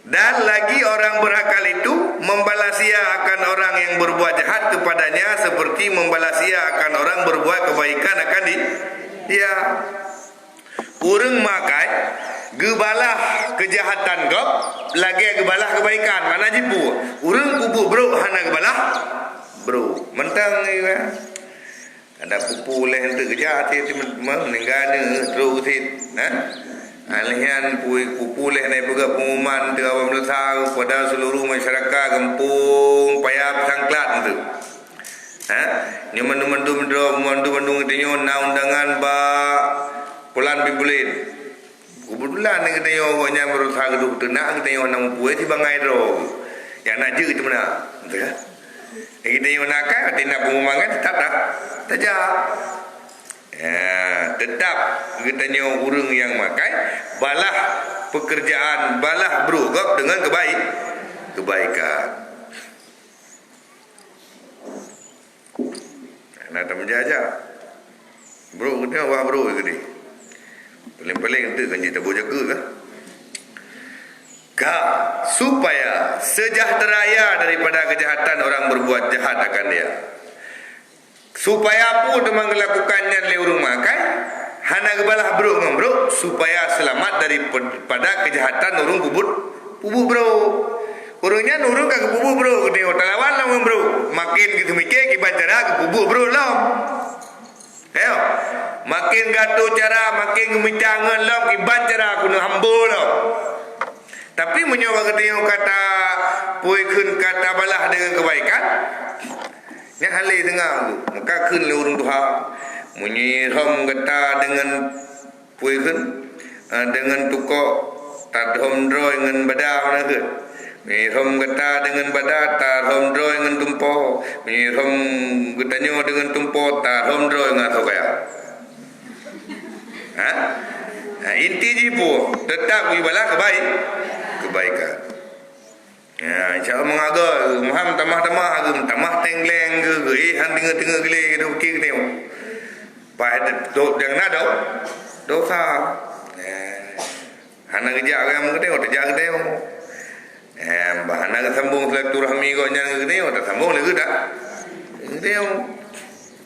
Dan lagi orang berakal itu membalasia akan orang yang berbuat jahat kepadanya seperti membalasia akan orang berbuat kebaikan akan dia. Urang makai gebalah kejahatan gop lagi gebalah kebaikan mana jipu. Urang kubu bro hana gebalah bro. Mentang ya. Ada pupu leh untuk kerja hati menenggana terus alihan pupu leh naik juga pengumuman di awam lesau pada seluruh masyarakat kampung payap sangklat itu. Nyaman mendung dinyo na undangan ba pulan bibulin. Kebetulan kita yo nya berusaha geduk tenak kita yo nang puai ti bangai ro. Yang nak je itu mana? Betul ya? Kita yo nak tindak pengumuman kan tetap dah. Tajak. Tetap katanya urang yang makai balah pekerjaan balah berugap dengan kebaikan. Nak tak menjajah. Bro kita wah bro gini. Paling-paling tu kan kita boleh jaga kan. Supaya sejahteraya daripada kejahatan orang berbuat jahat akan dia. Supaya apa teman melakukannya oleh urang makai hana gebalah bro supaya selamat daripada kejahatan urang pubu bro. Urangnya urang ka pubu bro gede lawan lah bro. Makin gitu mikir kibat cara ke pubu bro lah. Ayo. Makin gaduh cara makin gemicangan lah kibat cara kuno hambo lah. Tapi menyoba gede kata puai kun kata balah dengan kebaikan. Yang halai tengah tu maka kun le urang tuha munyiram kata dengan puikan dengan tukok tadhom dro dengan badah na ke munyiram kata dengan badah tadhom dro dengan tumpo munyiram katanya dengan tumpo tadhom dro dengan sokaya inti jipu tetap ibalah kebaikan. Ya, insya-Allah mengaga maham tamah-tamah agam tamah tengleng ge han tengah-tengah gele do ki ne. Pai do yang na do. Dosa. Hana geja ga mung te ot ja ge bahana ga sambung silaturahmi go nyan ge ot sambung le ge dak. Ge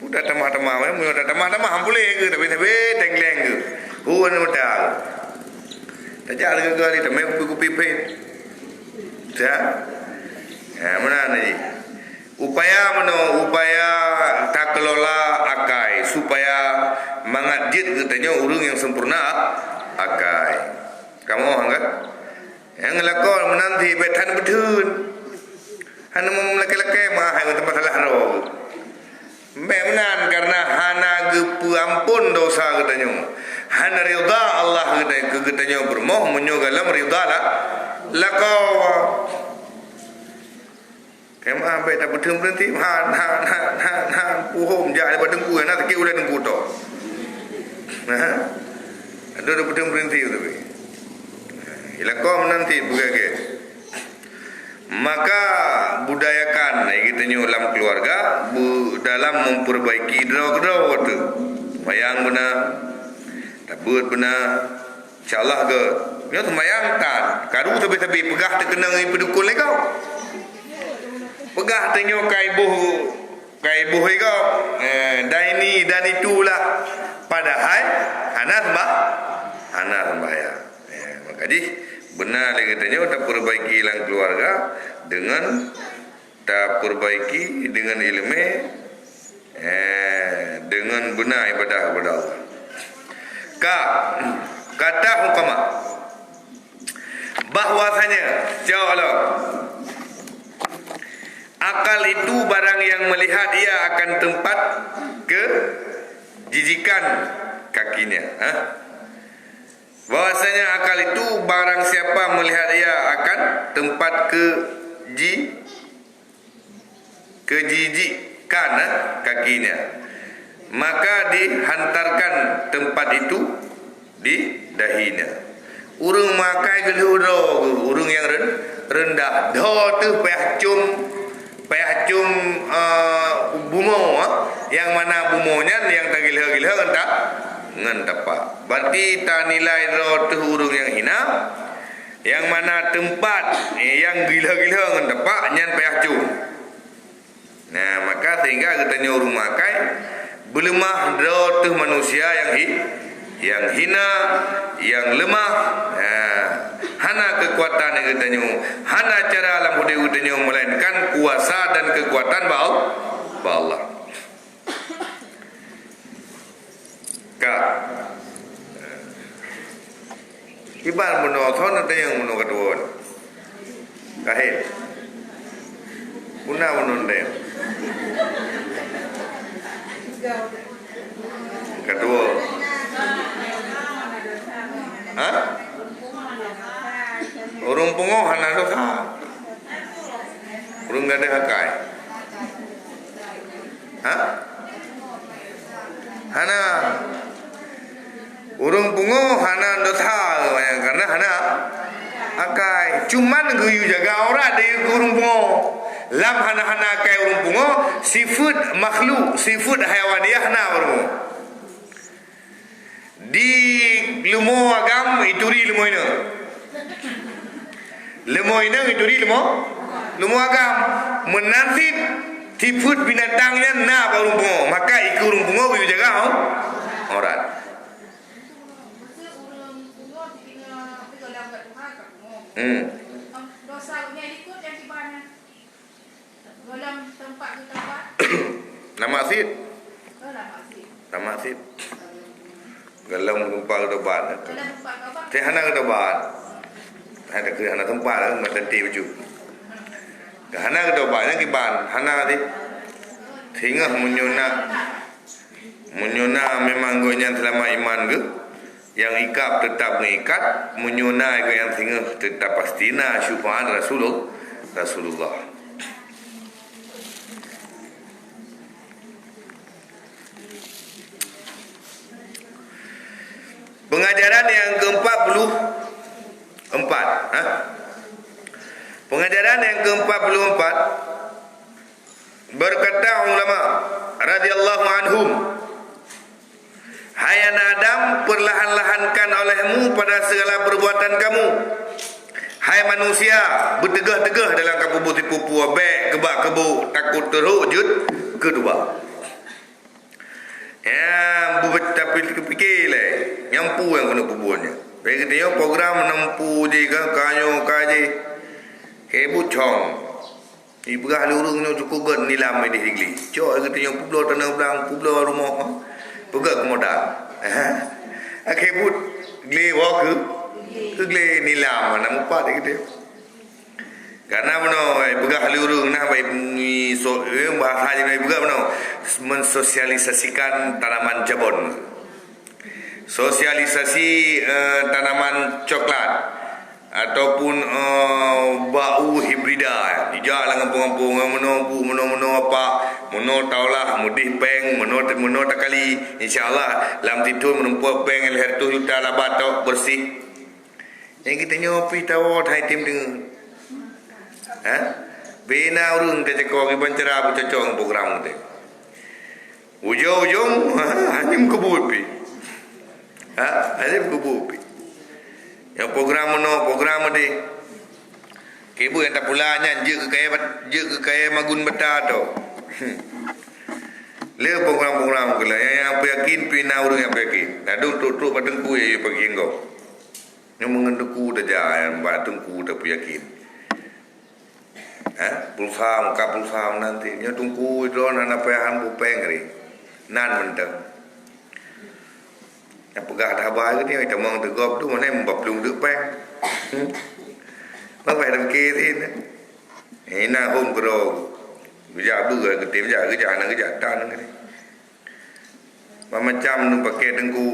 udah tamah-tamah udah tamah-tamah hampule ge tapi tengleng ge. Huan udah. Tajak ge ge tamai kupi pe. Mana ni? Upaya tak kelola akai supaya mengajit katanya urang yang sempurna akai. Kamu angkat? Yang lakon menanti betan betun. Hana laki-laki mah hai tempat salah ro. Memang karena hana gepu ampun dosa katanya. Hana ridha Allah katanya bermoh menyogalam ridha lah. Lakau kemah baik tak betul berhenti han puhum ja daripada dengku nak tak ulah dengku tu ada betul berhenti tapi lakau menanti bukan maka budayakan kita dalam keluarga dalam memperbaiki draw tu bayang benar tabut benar insyaallah ke dia sembahyang tan karu tapi pegah terkena pedukul kau pegah tengok kai buh kau dan itulah padahal hana sembahyang maka di benar lagi katanya tak perbaiki lang keluarga dengan tak perbaiki dengan ilmu dengan benar ibadah kepada Allah kata hukamah bahwasanya jawab akal itu barang yang melihat ia akan tempat ke jijikan kakinya. Bahwasanya akal itu barang siapa melihat ia akan tempat ke jijikan kakinya, maka dihantarkan tempat itu di dahinya. Urang makai geludo, urang yang rendah do tu payah cum bumo, yang mana bumonya yang tak gila-gila entah ngan tapak. Berarti ta nilai do tu urang yang hina, yang mana tempat yang gila-gila ngan tapak nyan payah cum. Nah, maka sehingga katanya urang makai belemah do tu manusia yang hina, yang lemah. Hana kekuatan yang katanya, hana cara alam budi katanya, melainkan kuasa dan kekuatan Allah. Kak, iban bunuh thon nanti yang bunuh kedua, kahit, bunuh deh, kedua, Urung pungo hana dosa. Urung gak ada hakai. Hana. Urung pungo hana dosa karena hana hakai. Cuman guyu jaga orang dia urung pungo. Lam hana hakai urung pungo, sifat makhluk, sifat haiwaniah hana urung. Di lumo agam ituri lumo ina. Lumo ina ituri lumo agam menanti tiput binatangnya na barumpungo, maka iku rumpungo biu jaga orang. Dosanya ikut yang di mana? Dalam tempat. Nama asid. Nama asid. Galam tempat kedepan. Tehana kedepan. Ada ke hana tempat lah, macam teh baju. Hana kedepan yang kiban, hana di. Tinggal menyona memang gonya selama iman ke. Yang ikap tetap mengikat, menyona yang tinggal tetap pastina syufaat Rasulullah. Pengajaran yang ke-44. Pengajaran yang ke-44 berkata ulama radhiyallahu anhum, hai anak Adam, perlahan-lahankan olehmu pada segala perbuatan kamu. Hai manusia, bertegah-tegah dalam kamu tipu-tipu abek kebak kebu takut terhujud kedua. Ya, tapi fikir lah, nyampu yang kena pubuannya. Baik katanya program nampu je kan, kayu kaji, kebu cong. Ibu ahli urung nyo cukup gan nilam di higli. Cok katanya publo tanah belang, publo rumah, pegak kemodak. Kebu gle walk ke gle nilam mana mupat gitu. Karena mana pegak ahli urung nah baik bahasa je pegak mana mensosialisasikan tanaman jabon, sosialisasi tanaman coklat ataupun bau hibrida. Dijak lah ngampung-ngampung meno apa, meno taulah mudih peng, meno takali. InsyaAllah lam tidur menempuk peng leher tu juta labat tok bersih. Yang kita nyopi tahu hai tim dengan bina urung kita cakap iban cerah bercocok program tu. Ujung-ujung hanya kebupi. Hanya kebupi. Yang program ni kebu yang tak pulanya je ke kaya magun beta tu. Le program-program kala yang apa yakin pina urang yang yakin. Adu tu patengku ye pagi engkau. Yang mengenduku dah yang batengku tak yakin. Pulsam nanti nya tungku drone anak payahan bupeng ri. Nan mentang. Yang pegah dah bahaya ni kita mong tegop tu mana membaplung duk peng. Bang phải làm kia thì na hôm pro Kerja apa ke tim kerja anak kerja tan ni. Macam tu pakai tengku,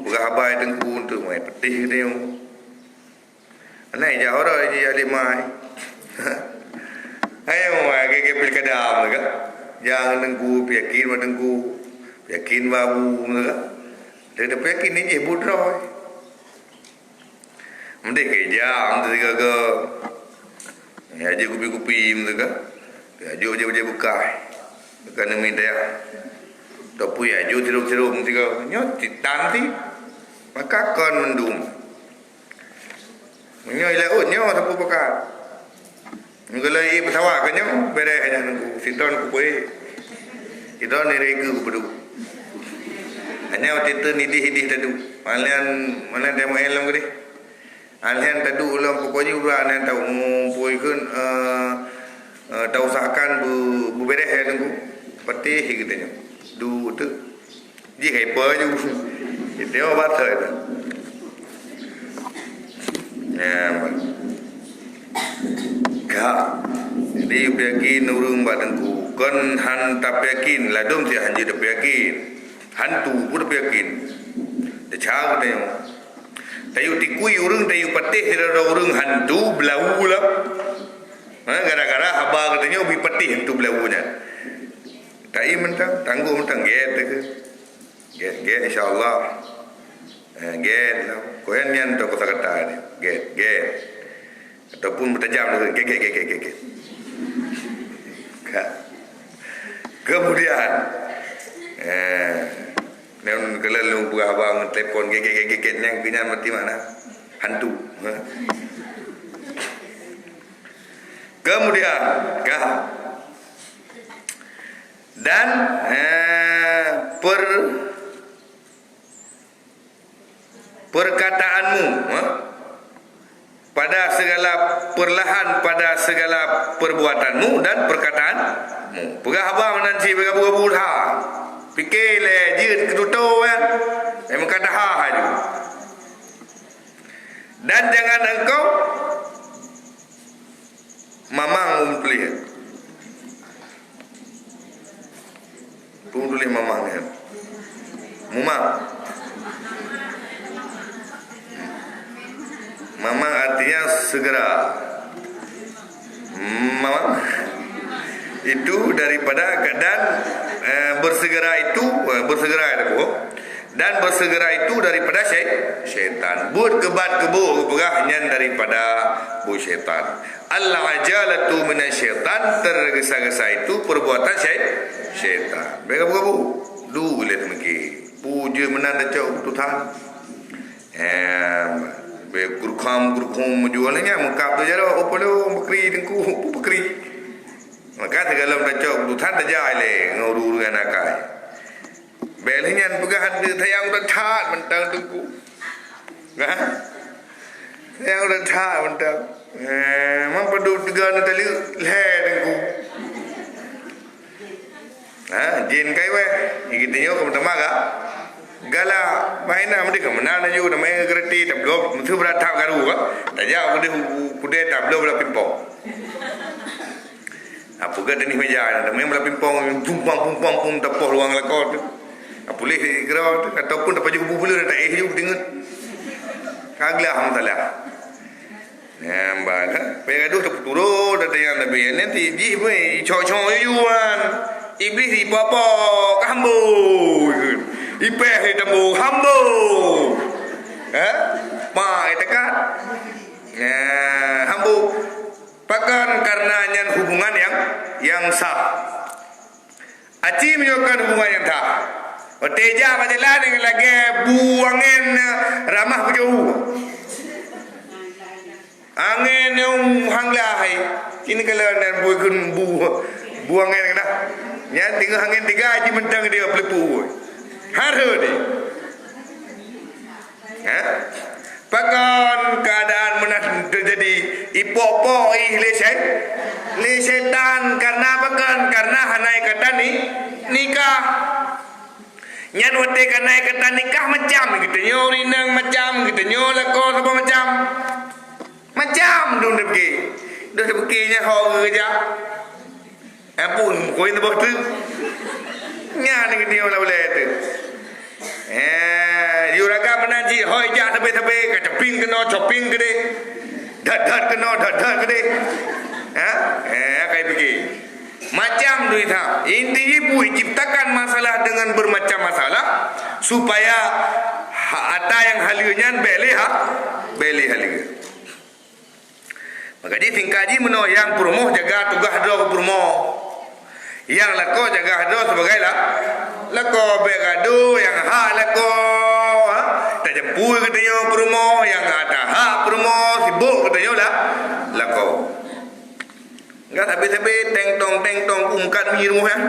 berabai tengku untuk mai petih dia. Anak je orang je alik mai. Ayo mai ke pilkada mereka. Jangan tengku yakin babu mereka. Dia yakin ni je budroy. Mendek kerja untuk ke. Ya je kupi-kupi mereka. Ya jo je bukai. Bukan minta ya. Tapi ya jo tiru-tiru mereka. Nyo titan ti. Maka kon mendum. Nyo ila nyo tapu pakat. Ngala i petawa kan nyo bere hanya nunggu sinton ku poe. Itu ni reka ku pedu. Hanya titu ni di tadu. Mana demo elom gede. Alhan tadu ulam pokoknya uran yang tahu poe kun tahu usahakan bu bere nunggu. Pati gitu nyo. Du tu. Ji kai pe ju. Itu apa thời tu. Jadi yakin urung batangku kon han tak yakin la dom ti han je tak yakin han tu pun tak yakin de cha ko tayo tayo ti kui urung tayo patih ra urung han tu blau la gara-gara haba katanya bi patih han tu blaunya tai mentang tangguh mentang get insyaallah get koyan nyan to kata-kata ni get ataupun bertajam ke. Kemudian neon kelelu buah abang telepon ke yang pinya mati mana hantu. Kemudian dan perkataanmu pada segala perlahan pada segala perbuatanmu dan perkataanmu. Pegah abang nanti buka fikir le jid ketutup kan. Memang kata ha aja. Dan jangan engkau mamang tulis. Tulis mamang ni. Mumang. Mamang artinya segera. Mamang itu daripada dan bersegera itu dan bersegera itu daripada syaitan. Buat kebat kebu berahnya daripada bu syaitan. Al-ajalatu minasyaitan, tergesa-gesa itu perbuatan syaitan. Bega bu du lihat mungkin puja menanda cak Tuhan. Kurkham menjualnya muka tu jara opolo bakri dengku bakri maka segala macam Tuhan tajai le nguru dengan akai belnya pegahan dia tayang dan tat mentang dengku nah tayang dan tat mentang mampu tegan tali le dengku jin kai we igitnya ko tamaga gala maina mereka menana juga namanya gerti tablo mutu beratap garu taja kude tablo bela pimpong apa gad ni meja namanya bela pimpong pum tapoh ruang lakot boleh gerau ataupun dapat juga bubulu tak juga dengan kaglah hamdalah mbak pegadu turun ada yang lebih nanti ji we cho yuan iblis di bapa kambo ipeh hitambu hambo mai tekat hambu pakan karena nyan hubungan yang sah aci menyokan hubungan yang tak teja majalah dengan lagi buangin ramah berjauh angin yang hanglahai kini kalau nak buangin kena nyan tinggal angin 3 aji mentang dia pelepu haru ni. Pakan keadaan menang terjadi ipopo le setan karena pakan karena hanai kata ni nikah. Nyan wate karena kata nikah macam gitu nyo rinang macam gitu nyo lakon apa macam dun debke nya ho kerja Ampun, koin tu bos tu. Nya ni dia lah boleh tu. Yuraga menanji hoi ja tebe-tebe ke ceping kena coping gede. Dat kena dat gede. Kayak begini. Macam tu itu. Intinya bui ciptakan masalah dengan bermacam masalah supaya ada yang halunya beli halunya. Maka di tingkaji meno yang promo jaga tugas do promo. Yang lako jaga do sebagai lako begado yang lako tak jemput katanya promo yang ada promo sibuk katanya lako. Enggak tapi teng tong kumkan mi rumah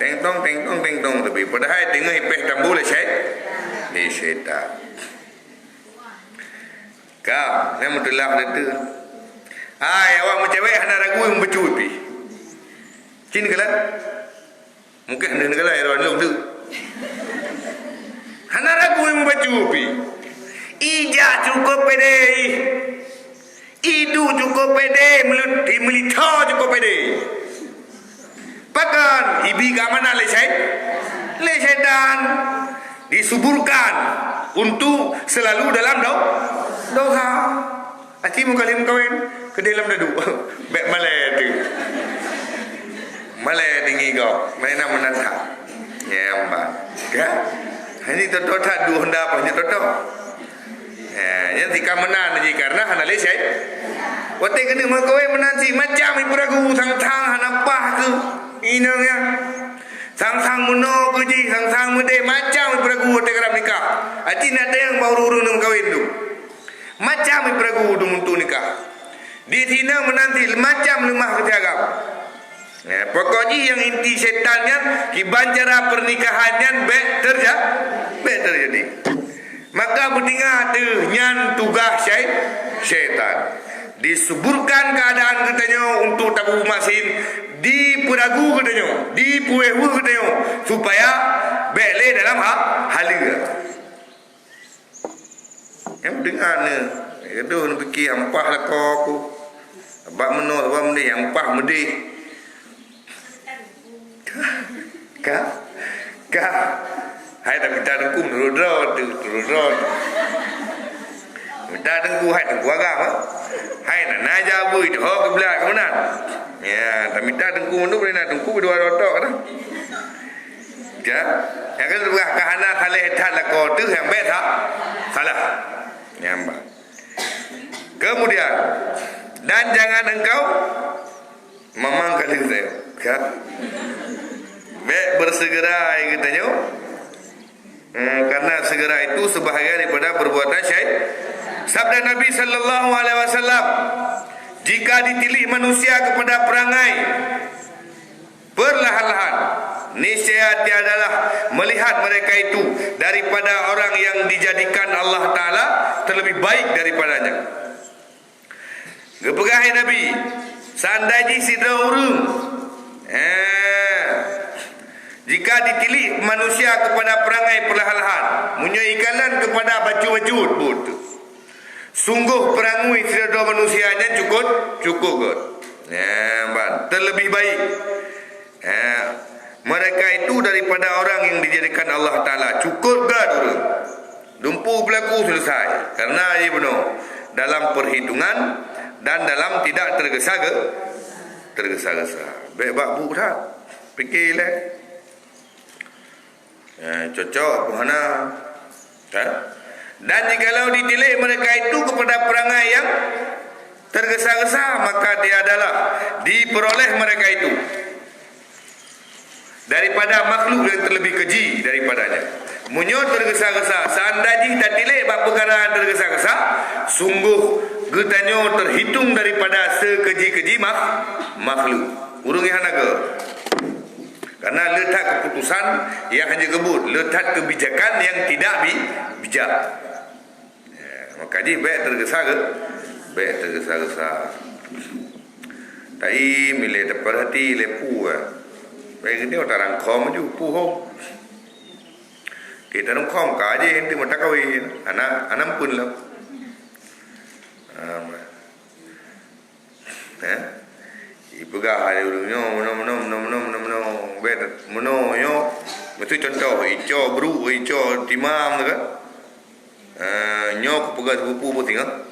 teng tong tapi padahal dengan ipeh tambu le syaitan. Kau saya mutlak itu. Awak mencewek hendak ragu yang bercut pi. Cin kelan. Mungkin hendak kelan era lu tu. Hendak ragu yang bercut pi. Ija cukup pede. Idu cukup pede, melita cukup pede. Pakan ibi ke mana syaitan disuburkan untuk selalu dalam doha. Aci mu kali kawin ke dalam dadu. Bek malai tu. Malai tinggi kau. Mana menata. Ya amba. Ya. Ini toto tak dua hendak apa ni toto. Yang tika menan ni karena hana lesai. Wate kena makawin menanti macam ibu ragu sang-sang hanapah ke. Inangnya. Sang-sang muno kuji, sang-sang mude macam ibu ragu wate kerap nikah. Aci nak ada yang baru urun nak kawin tu. Macam ibu ragu untuk nikah. Di sini menanti macam lemah ketiagam. Pokoknya yang inti setannya kiban cara pernikahannya baik terjadi. Maka bertinggal tu nyan tugas syaitan. Disuburkan keadaan katanya untuk tabu masin di peragu katanya, di puehu katanya supaya bele dalam hal ini. Yang dengar ni, itu nak fikir ampah lah aku. Abak menol, abak mendih, ampah mendih. Kah. Hai tak minta dengku merudot. Minta dengku hai dengku agama. Hai nak naja bui tu ke belah ke mana? Ya, tak minta dengku tu boleh nak dengku dua rotok dah. Ya. Yang kan berah kahana saleh tak lah kau tu yang bet salah. Ya mbak. Kemudian dan jangan engkau memang kali saya. Kan? Baik bersegera katanya. Karena segera itu sebahagian daripada perbuatan syaitan. Sabda Nabi sallallahu alaihi wasallam, jika ditilih manusia kepada perangai perlahan-lahan, niscaya tiadalah melihat mereka itu daripada orang yang dijadikan Allah Ta'ala terlebih baik daripadanya. Gepegahi Nabi sandaji sidra urung. Jika ditilih manusia kepada perangai perlahan-lahan, menyoikalan kepada baju-baju betul. Sungguh perangui sidra manusianya cukup kot. Terlebih baik. Mereka itu daripada orang yang dijadikan Allah Ta'ala. Cukup gak dulu. Dumpu berlaku selesai. Karena ia benar. Dalam perhitungan dan dalam tidak tergesa-gesa. Baik bakbu tak? Fikirlah. Cocok mana? Dan jikalau ditilih mereka itu kepada perangai yang tergesa-gesa, maka dia adalah diperoleh mereka itu daripada makhluk yang terlebih keji daripadanya. Munyo tergesa-gesa, seandainya tak tilih bab perkara tergesa-gesa, sungguh getanyo terhitung daripada sekeji-keji makhluk. Urung yang naga. Karena letak keputusan yang hanya kebut, letak kebijakan yang tidak bijak. Maka dia baik tergesa-gesa. Tai milih dapat hati lepu. Baik ni orang rangkom je puhong. Kita rangkom ka je henti mata kawin. Anak pun lah. Begah ada urunyo meno bet meno yo. Mesti contoh ijo bru ijo timam tu kan. Nyok pegas bupu putih kan.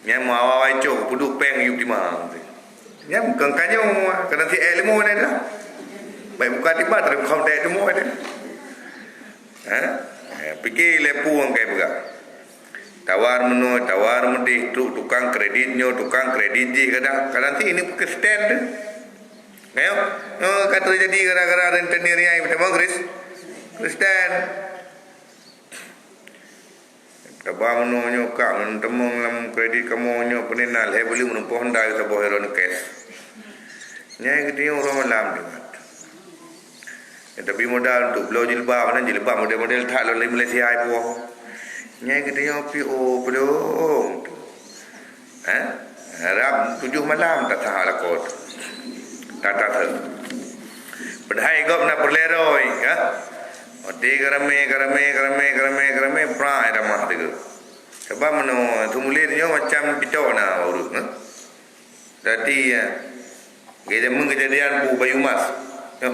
Nyam awal ijo puduk peng yup timam. Nyam kangkanyo kena si elmo ni dah. Baik buka tiba terus kau dek semua ada. Fikir lepu orang kayak begah. Tawar meno, tawar mendih, tukang kreditnya, tukang kredit je kadang si ini bukan stand. Ayo, kata jadi gara-gara rentenir yang betul Chris. Stand. Tabang meno nyoka mentemong lam kredit kamu nyo penenal he beli menumpah Honda kita bawa heron cash. Nyai kita orang malam dia. Tapi modal untuk belau jilbab model-model tak lalu Malaysia ai puang. Nyai kita yang PO belum. Harap 7 malam tak tahu lah kot. Tak tahu. Padahal gop nak perleroi, ya. Oti karame prai dah mah tu. Sebab meno tumulir nyo macam pito na urut, Jadi kita mengejadian bu bayu mas. Yo.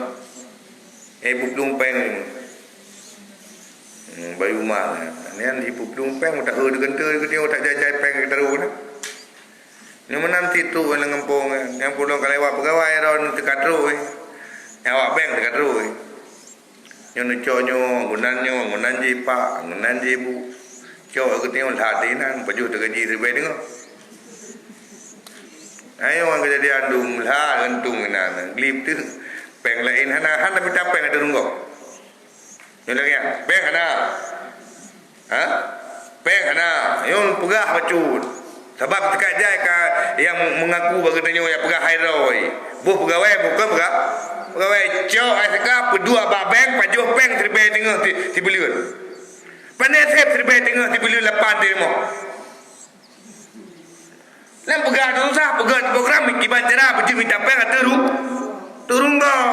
Puplung peng. Bayu mas. Nian di puplung peng tak heur genter ke dia tak jajai peng ke taru na. Ni menanti tu lang kampung yang pulang kalewat pegawai ron dekat ru. Awak beng dekat ru. Nyo conyo gunan je pak, gunan je bu. Cho ke tengok hati nang baju tergaji ribai dengar. Ayo orang kejadian dum lah gantung nan glip tu peng lain hana minta peng ada rungok. Ni lagi ya, peng hana. Peng hana, yon pegah bacun. Sebab dekat jai ka yang mengaku bagi tanya yang pegah hairoi. Bu pegawai bukan pegah. Pegawai cok ai seka pedua babeng pajuh peng ribai tengah ti beliun. Pandai sep ribai tengah ti beliun lapan ti mo. Lam pegah tu sah pegah program kiban cara baju minta peng turun kau.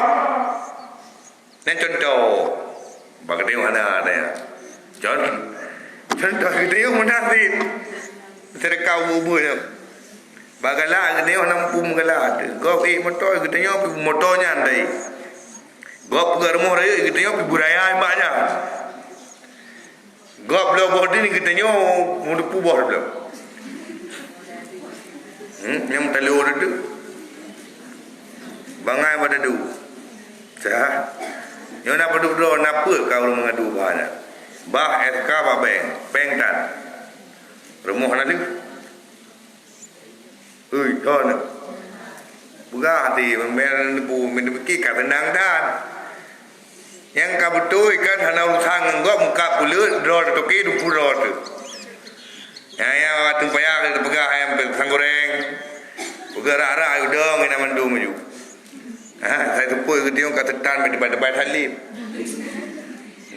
Dan contoh bagi dia mana ada ya. Contoh dia mana sih. Terkau ubur dia. Bagalah dia nampu mengalah. Gop motor kita nyo motornya andai. Gop ke rumah raya kita nyo budaya banyak. Gop lo bodi ni kita nyo mudupu bor lo. Yang telur tu. Bangai pada du. Sah. Yo nak padu-padu napa kau mengadu bahana. Bah SK bah beng tan. Rumah nak ni. Con. Buka hati memang bu menepiki kat tendang dan. Yang kabutoi kan hana usang ngok muka pulut drone toki du purot. Ya tu payah kita pegah ayam sang goreng. Pegah rak-rak udang ina mandu maju. Saya tepui ke dia kat tetan debat-debat halip.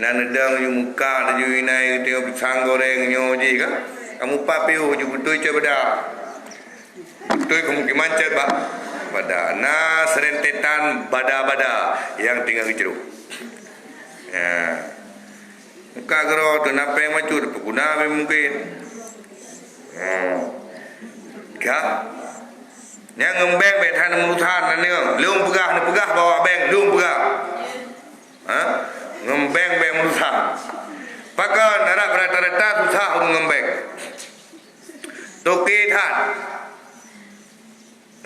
Nan udang yu muka yu inai dia sang goreng nyo je kan. Kamu papiu ju betul je beda. Betul kamu kimancet ba. Pada na serentetan bada-bada yang tinggal kejeruk. Muka gero tu napa yang macur pengguna mungkin. Yang ngembeng betan menutan ni lung pegah bawa beng lung pegah. Ngembeng beng menutan. Pakai narak rata-rata susah ngembeng. Toke tan.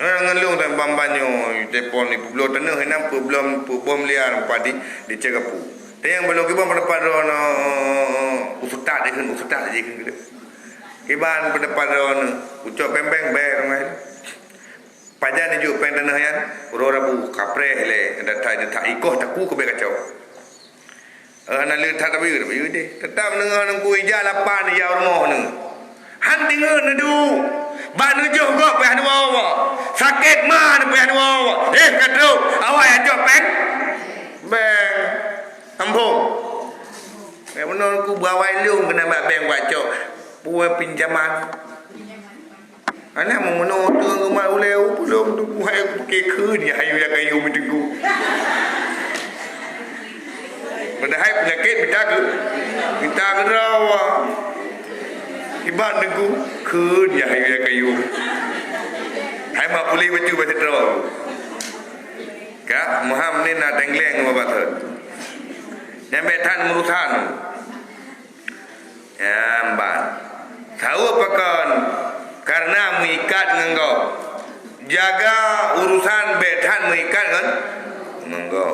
Ngelung dan bambanyo telefon ni belum tenang henam belum liar padi di cegapu. Yang belum kita mendapat rono usutat je kan gitu. Kiban pendapat rono ucap pembeng bayar mai. Pajan ni juga pendanah yang rabu kapre le tak ikoh taku ke kacau. Ana le tak tabi deh. Tetap nengah nang ku ija lapan di jauh rumah nang. Han dengar nadu. Banu jo go pe hanu awa. Sakit mah pe hanu awa. Katru awak yang jo peng. Beng. Ampun. Benar ku bawa lung kena mak beng baca. Buat pinjaman. Anak memono tu rumah uleu belum tu buai ke ni hayu yang kayu menunggu. Padahal penyakit minta ke rawa. Iban nunggu ke ni hayu yang kayu. Hai mak boleh baca bahasa rawa. Ya, Muhammad ni nak tengleng apa tu? Yang betan urusan. Ya, mbak. Tahu apa kan? Karena mengikat dengan kau. Jaga urusan betan mengikat kan? Dengan kau.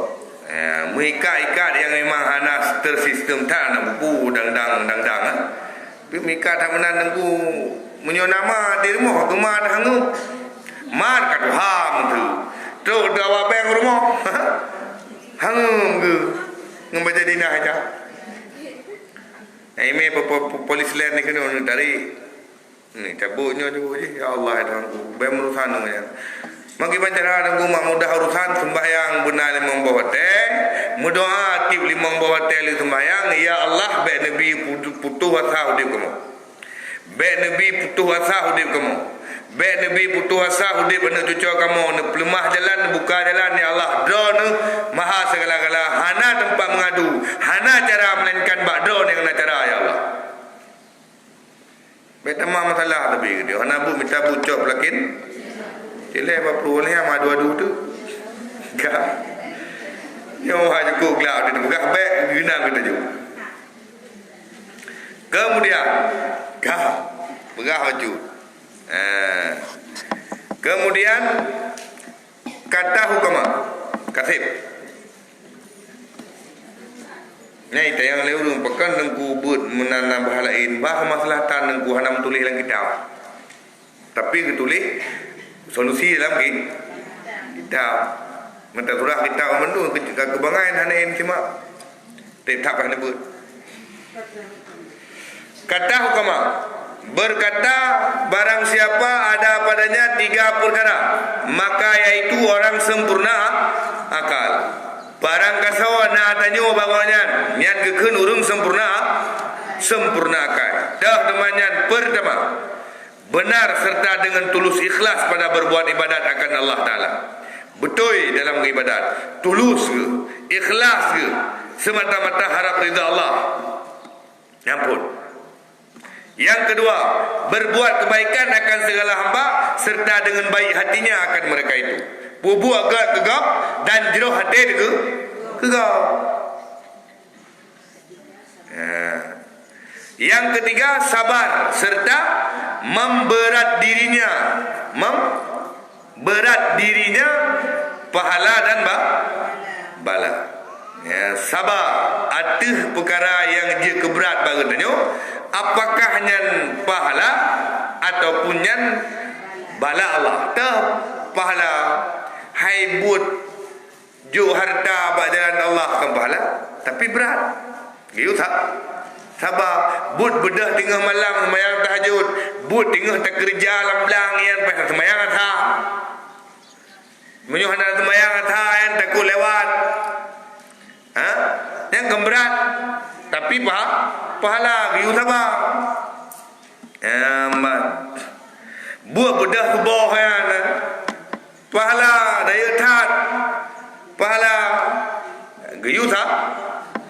Ya, mengikat-ikat yang memang hanas tersistem tak nak buku dang-dang. Tapi mengikat tak menan nengku menyonama di rumah kemar hangu. Mar kat ham tu. Tu dawa beng rumah. Hangu ke. Ngembaca dinah aja. Ini polis lain ni kena tarik. Ni cabutnya juga je. Ya Allah ya Tuhanku. Beng urusan namanya. Magi pancara dan mak mudah urusan sembahyang benar limang bawah teh, berdoa tip limang bawah teh sembahyang. Ya Allah, baik Nabi putuh asa hudip kamu. Baik Nabi putuh asa hudip kamu. Baik Nabi putuh asa hudip anda cucu kamu. Anda pelemah jalan, buka jalan. Ya Allah, drone maha segala-gala. Hana tempat mengadu. Hana cara melainkan bak drone yang nak cara ya Allah. Baik tamam masalah tapi dia. Hana bu minta bucok lakin. Jelek apa perlu ni ama adu-adu tu. Gak. Yo ha cukup gelap dia buka baik ginang kita juga. Kemudian gah berah baju. Kemudian kata hukama kasib. Nyai tayang leurung pekan dengku but menanam bahalain bah masalah tan dengku hanam tulis dalam kitab. Tapi ketulis solusi dalam kitab. Mentah surah kitab mendu kebangan hanain cuma tetap kan sebut. Kata hukama berkata barang siapa ada padanya 3 perkara maka yaitu orang sempurna akal. Barang kasawa na tanyo bagonyan nyan kekeun urang sempurna akal. Dah temanyan pertama benar serta dengan tulus ikhlas pada berbuat ibadat akan Allah Ta'ala. Betul dalam ibadat. Tulus ke? Ikhlas ke? Semata-mata harap ridha Allah. Ampun. Yang kedua, berbuat kebaikan akan segala hamba serta dengan baik hatinya akan mereka itu. Bubu agak gegap dan jeroh hati itu gegap. Yang ketiga, sabar serta memberat dirinya pahala dan bala. Ya, sabar atih perkara yang je keberat bagetanyo apakah nyan pahala ataupun nyan bala Allah. Tah pahala hai but jo harta bajalan Allah kan pahala tapi berat. Gitu tak? Sabar but bedah tengah malam sembahyang tahajud, but tengah tak kerja lam belang yang pas sembahyang atha. Menyuh hendak sembahyang atha yang takut lewat. Ha? Yang gemberat tapi pahala gitu sabar. Buat bedah subuh yang pahala daya tat pahala gitu tak?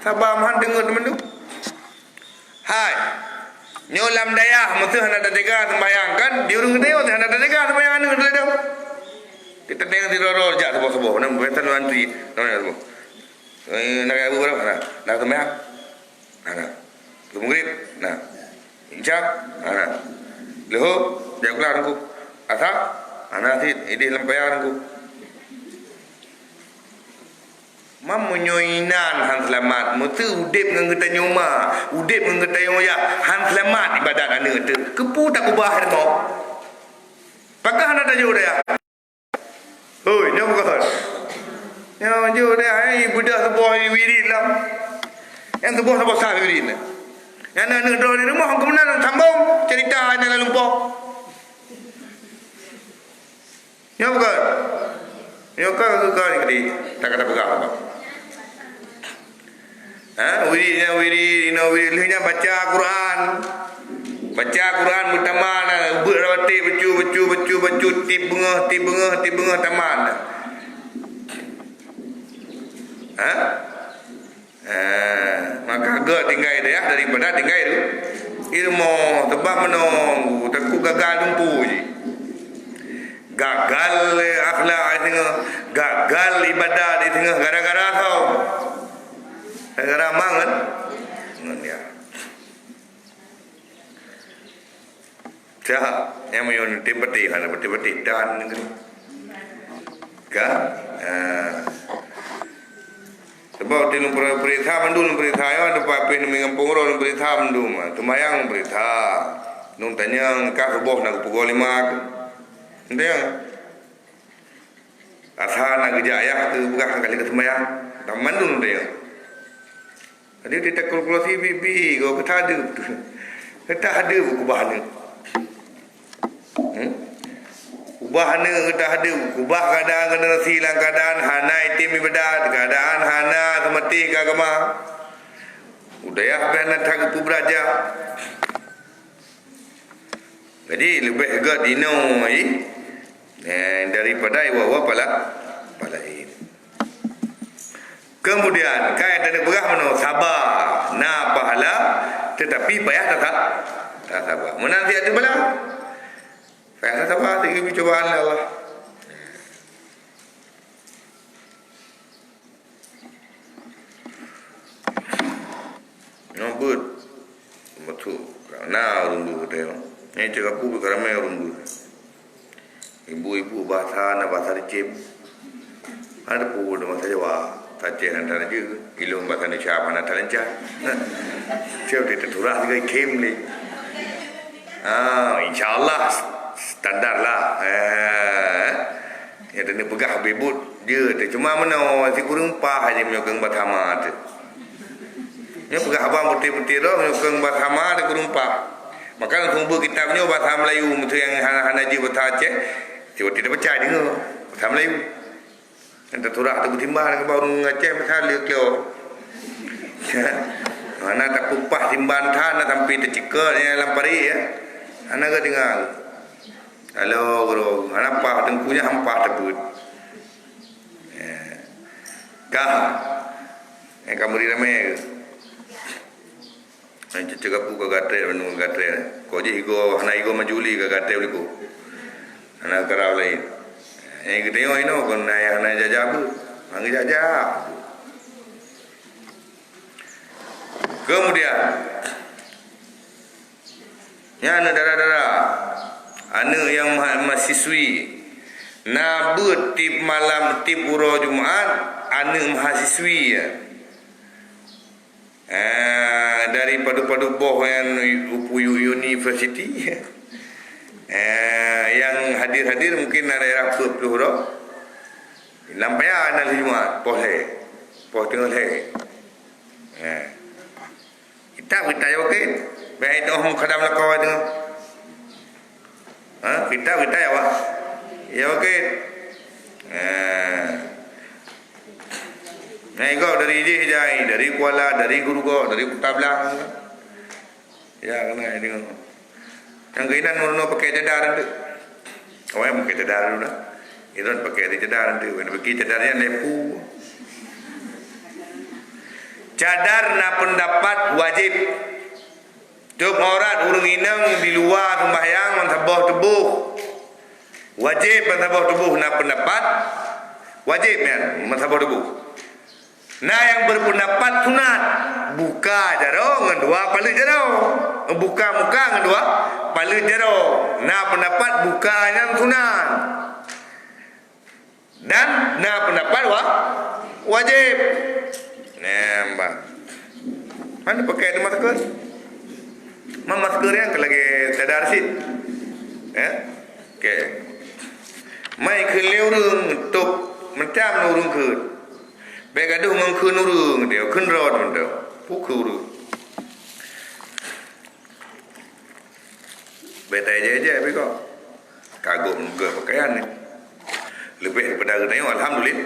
Sabar mahan dengar teman tu. Hai, nyolam dayah mesti hendak tega sembahyang kan? Diurung tengok hendak tega sembahyang anu tu. Kita tengok di roror jak subuh-subuh, nak betan antri, namanya tu. Nak abu berapa? Nak sembahyang. Nah. Kemudian, nah. Isya, nah. Leho, jak kelar aku. Asa, anak si ini lembayan aku. Menyuinan han selamat mesti udip dengan kita nyoma udip dengan kita yoya han selamat ibadat anda tu kepu tak ubah mo pakah anda tajuk dia oi nyom kan nyom jo dia ai budak sebuah wirid lah yang sebuah sah wirid yang nak duduk di rumah kemudian sambung cerita yang lalu lumpur nyom kan nyom kan ni tak kata pegang apa. Wirid lehnya baca Quran bertaman berawati becu ti bengah taman. Maka agak tinggal dia daripada tinggal itu ilmu sebab menunggu takut gagal lumpuh je. Gagal akhlak gagal ibadat Tak, yang mayon tepati hana tepati dan negeri. Ka? Sebab di lumpur berita mandul berita ya dapat pin mengam pengoro berita mandul mah. Tumayang berita. Nung tanyang ka subuh nak pukul 5. Enteng? Asal nak gejaya tu bukan kali ke tumayang. Tak mandul enteng. Jadi kita kalkulasi bibi kau kata ada. Kata ada kubah ni. Ubah ni kita ada. Ubah keadaan kena silang keadaan hana itim ibadat, keadaan hana semati agama. Udaya bena tak pu beraja. Jadi lebih agak dino daripada iwa pala ini. Kemudian kaya tadi berah mano sabar na pahala tetapi payah tak sabar. Menanti ada bala. Payah tak sabar tinggi cobaan Allah. Nombor betul. Na rundu teh. Ini cakap pu ramai rundu. Ibu-ibu bahasa na bahasa dicip. Ada pu bahasa Jawa. Taceh antara je ilmu bahasa Indonesia mana talenca. Siapa dia terturah juga kem ni. Insyaallah standar lah. Ya dia pegah bebut dia tu cuma mana si kurang pah aja menyokong bathama tu. Dia pegah abang putih-putih dah menyokong bathama dia kurang pah. Maka tunggu kitabnya bahasa Melayu tu yang hana je bahasa Aceh. Dia tidak baca dia bahasa Melayu. Entah turah tu timbang ke baru ngaceh pasal dia kyo. Ana tak kupah timban than sampai tercikal ni lampari ya. Ana ke dengar. Halo bro, ana pah tengkunya hampah tebut. Kah. Kamu di ramai. An cakap pu ka gatre menung gatre. Ko je higo hana higo majuli ka gatre uliku. Ana karau lain. Yang kita tengok ini kon nak jajah apa? Panggil jajah. Kemudian ya anak darah-darah anak yang mahasiswi nak tip malam tip uro Jumaat anak mahasiswi ya. Dari padu-padu boh yang UPU University. Yang hadir-hadir mungkin ada daerah Pulau Lampaya ada Jumaat poh tengah kita okey baik tu orang kadam lakau tengah kita ya Pak ya okey kau dari Jai dari Kuala dari Guru kau dari Kota Belang ya kena tengok. Yang kainan mau pakai cadar tu. Awak pakai cadar dulu dah. Iron pakai cadar tu. When pakai cadarnya lepu. Cadar na pendapat wajib. Tuk aurat urung inang di luar sembahyang mentabah tubuh. Wajib mentabah tubuh na pendapat wajib ya mentabah tubuh. Nah yang berpendapat sunat buka jaro ngedua paling jaro. Buka muka ngedua paling jaro. Nah pendapat bukanya sunat. Dan nah pendapat wajib. Nembak. Mana pakai di masker? Masker yang lagi sadar sit. Okey. Mai keleu urung tok macam urung ke. Baik ada orang kun urung dia kun rod benda. Pukul. Betai je tapi kok kagum ke pakaian ni. Lebih daripada kita alhamdulillah.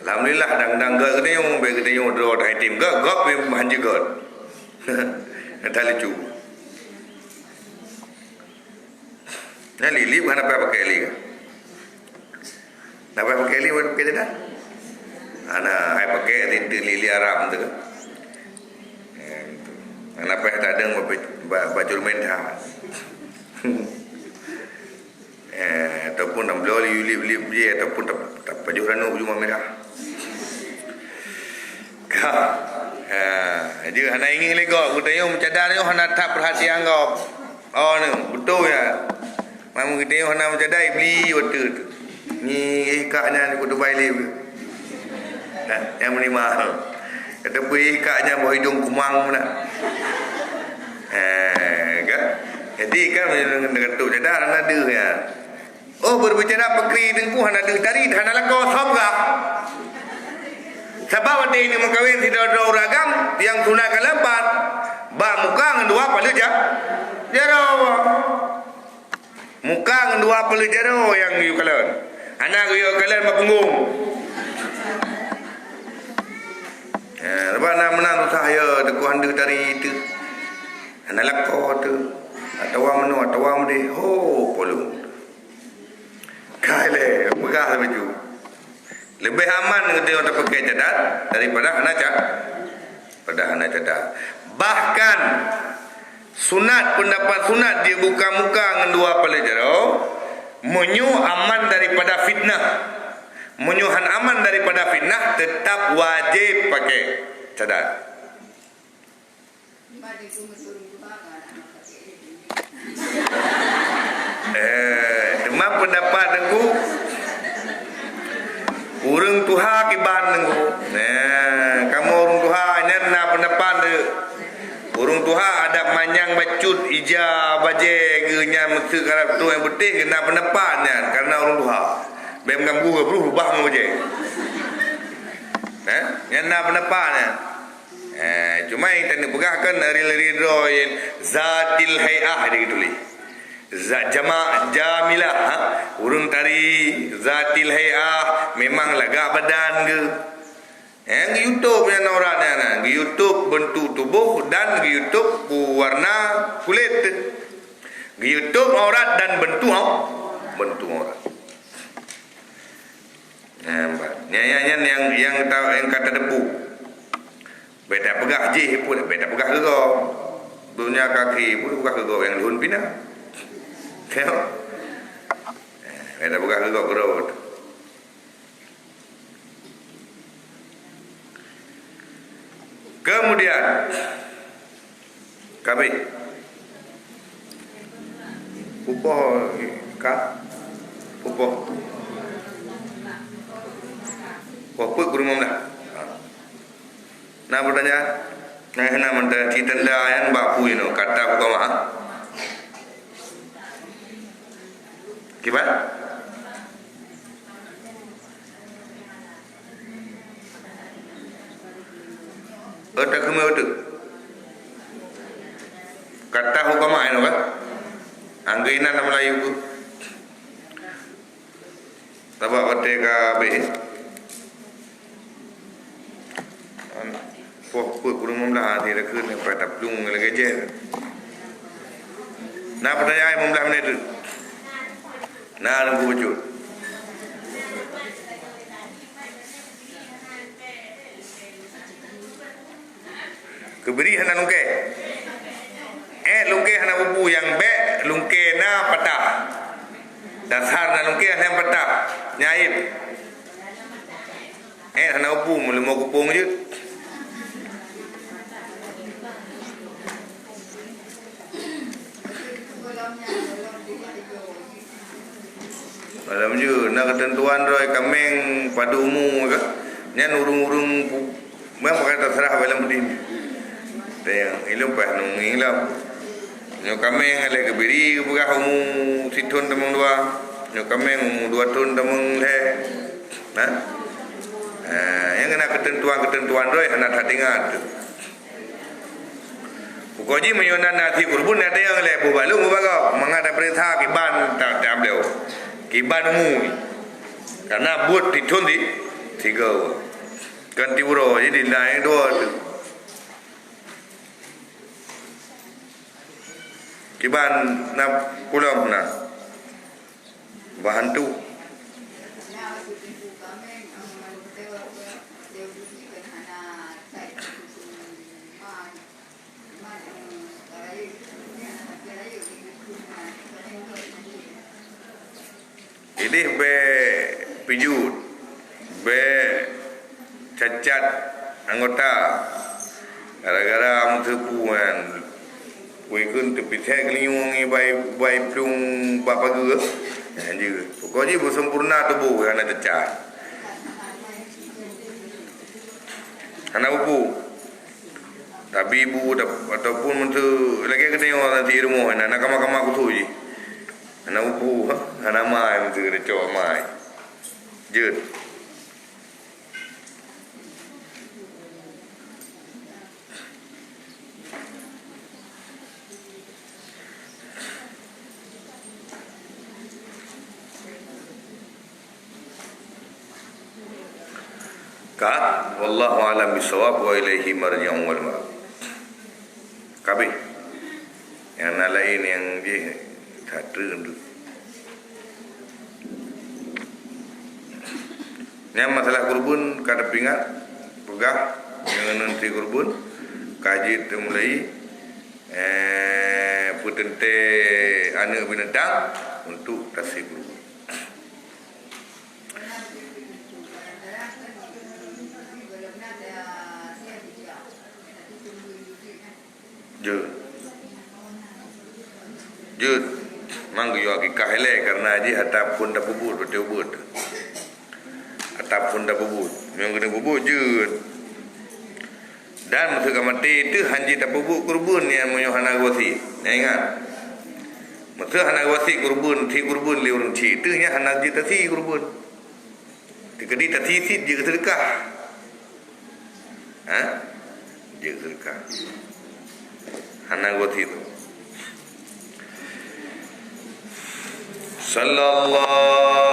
Alhamdulillah dang ke kita baik kita rod item ke gop banji god. Tali cu. Nah lili mana pakai lili ke? Nak pakai lili buat pakai dah. Ana ai pakai tinta lili Arab tu. Ana pakai tak ada baju mentah. Ataupun nak beli je ataupun tak baju ranu baju merah. Jadi ana ingin lego aku tanya cadar ni ana tak perhatian kau. Oh ni betul ya. Mamu kita yang nak macam dai beli water tu. Ni ikaknya ni kudu baile ke. Yang ni mahal. Kata pun ikaknya bawa hidung kumang pula. Kan? Jadi kan dengan ketuk cadar ada ya. Oh berbicara pekri dengku hana ada tari hana lakau sabgak. Sebab ada ini mengkawin tidak ada ragam yang tunaikan lempat. Ba muka dengan dua pala jaro. Muka dengan dua pala jaro yang you kalian. Anak you kalian berpunggung. Lepas nak menang tu saya deku handa tari itu. Hana lakau tu. Atawam menu atawam di. Oh polong. Kale pegah baju. Lebih aman dengan dia orang pakai cadar daripada hana cadar. Bahkan sunat pendapat sunat dia buka muka dengan dua pala jaro menyu aman daripada fitnah. Menyuhan aman daripada fitnah tetap wajib pakai cadar. Cuma pendapat aku urang tuha kiban aku. Kamu urang tuha nya na pendapat de. Urang tuha ada manyang bacut ija baje genya mesti karap tu yang betul kena pendapatnya karena urang tuha. Bem ganggu ke berubah mu je. Nya na pendapatnya. Cuma yang tadi pegahkan ridho zatil hayah dia tulis. Zat jama' jamilah urang tari zatil hayah memang lagak badan ke. YouTube yang orang YouTube bentuk tubuh dan YouTube warna kulit. YouTube aurat dan bentuk aurat. Yang tahu yang kata debu. Beda pegah je pun beda pegah ke dunia kaki pun pegah ke yang lihun pina. Tengok. Beda pegah ke gerot. Kemudian kami upoh apa guru mana? Nah bertanya, nah mentah citanda yang bapu ini kata apa mah? Gimana? Ada kemana tu? Kata hukum apa kan? Anggaina nama Melayu tu. Tabak wateka be. Pok kurang memlah dia dah kena pada pelung lagi je. Nak pertanyaan memlah mana tu? Nak nunggu wujud. Keberi hana lungke. Lungke hana bubu yang be lungke na patah. Dasar na lungke hana yang patah. Nyaib. Hana bubu mula mau kupung je. Malam je nak ketentuan roy kameng pada umum ke. Nyan urung-urung memang kata serah dalam berdin. Teng ilmu pas nung ilam. Nyo kameng ale kebiri buka umum situn temung dua. Nyo kameng umum 2 tahun temung le. Yang kena ketentuan roy anak hatingat. Pukoji menyunan nasi kurbun ada yang le bubalung bubaga mangada perintah kiban tak ambil. Kiban umum karena buat ditun di 3 ganti uro jadi naik 2 tu kiban nak pulang nak bahan tu ini be pijut, be cacat anggota gara-gara musuh Kui kun tepi tek liung ni bai plung bapa ge. Je. Pokoknya bu sempurna tubuh ana tecat. Ana upu. Tapi ibu ataupun mentu lagi kena orang nanti rumah ana kama aku tu je. Ana upu, ana mai mentu de cok mai. Je. Ka wallahu alam bisawab wa ilaihi marji'un wal marab. Kabeh yang lain yang dia tak terus. Yang masalah kurbun kada pingat pegah dengan nanti kurbun kaji tu mulai putente anak binatang untuk tasih kurbun. Jud mang yo akikah ele karena aji hatap pun dah bubut betul bubut. Hatap pun dah bubut. Yang kena bubut jud. Dan masa mati itu hanji tak bubut kurbun yang menyohana wasi. Ingat. Masa hana wasi kurbun, ti kurbun li urang ci itu nya hana ji tasi kurbun. Tikadi tasi sit je sedekah. Ha? Je sedekah. Hana wasi itu. Sallallahu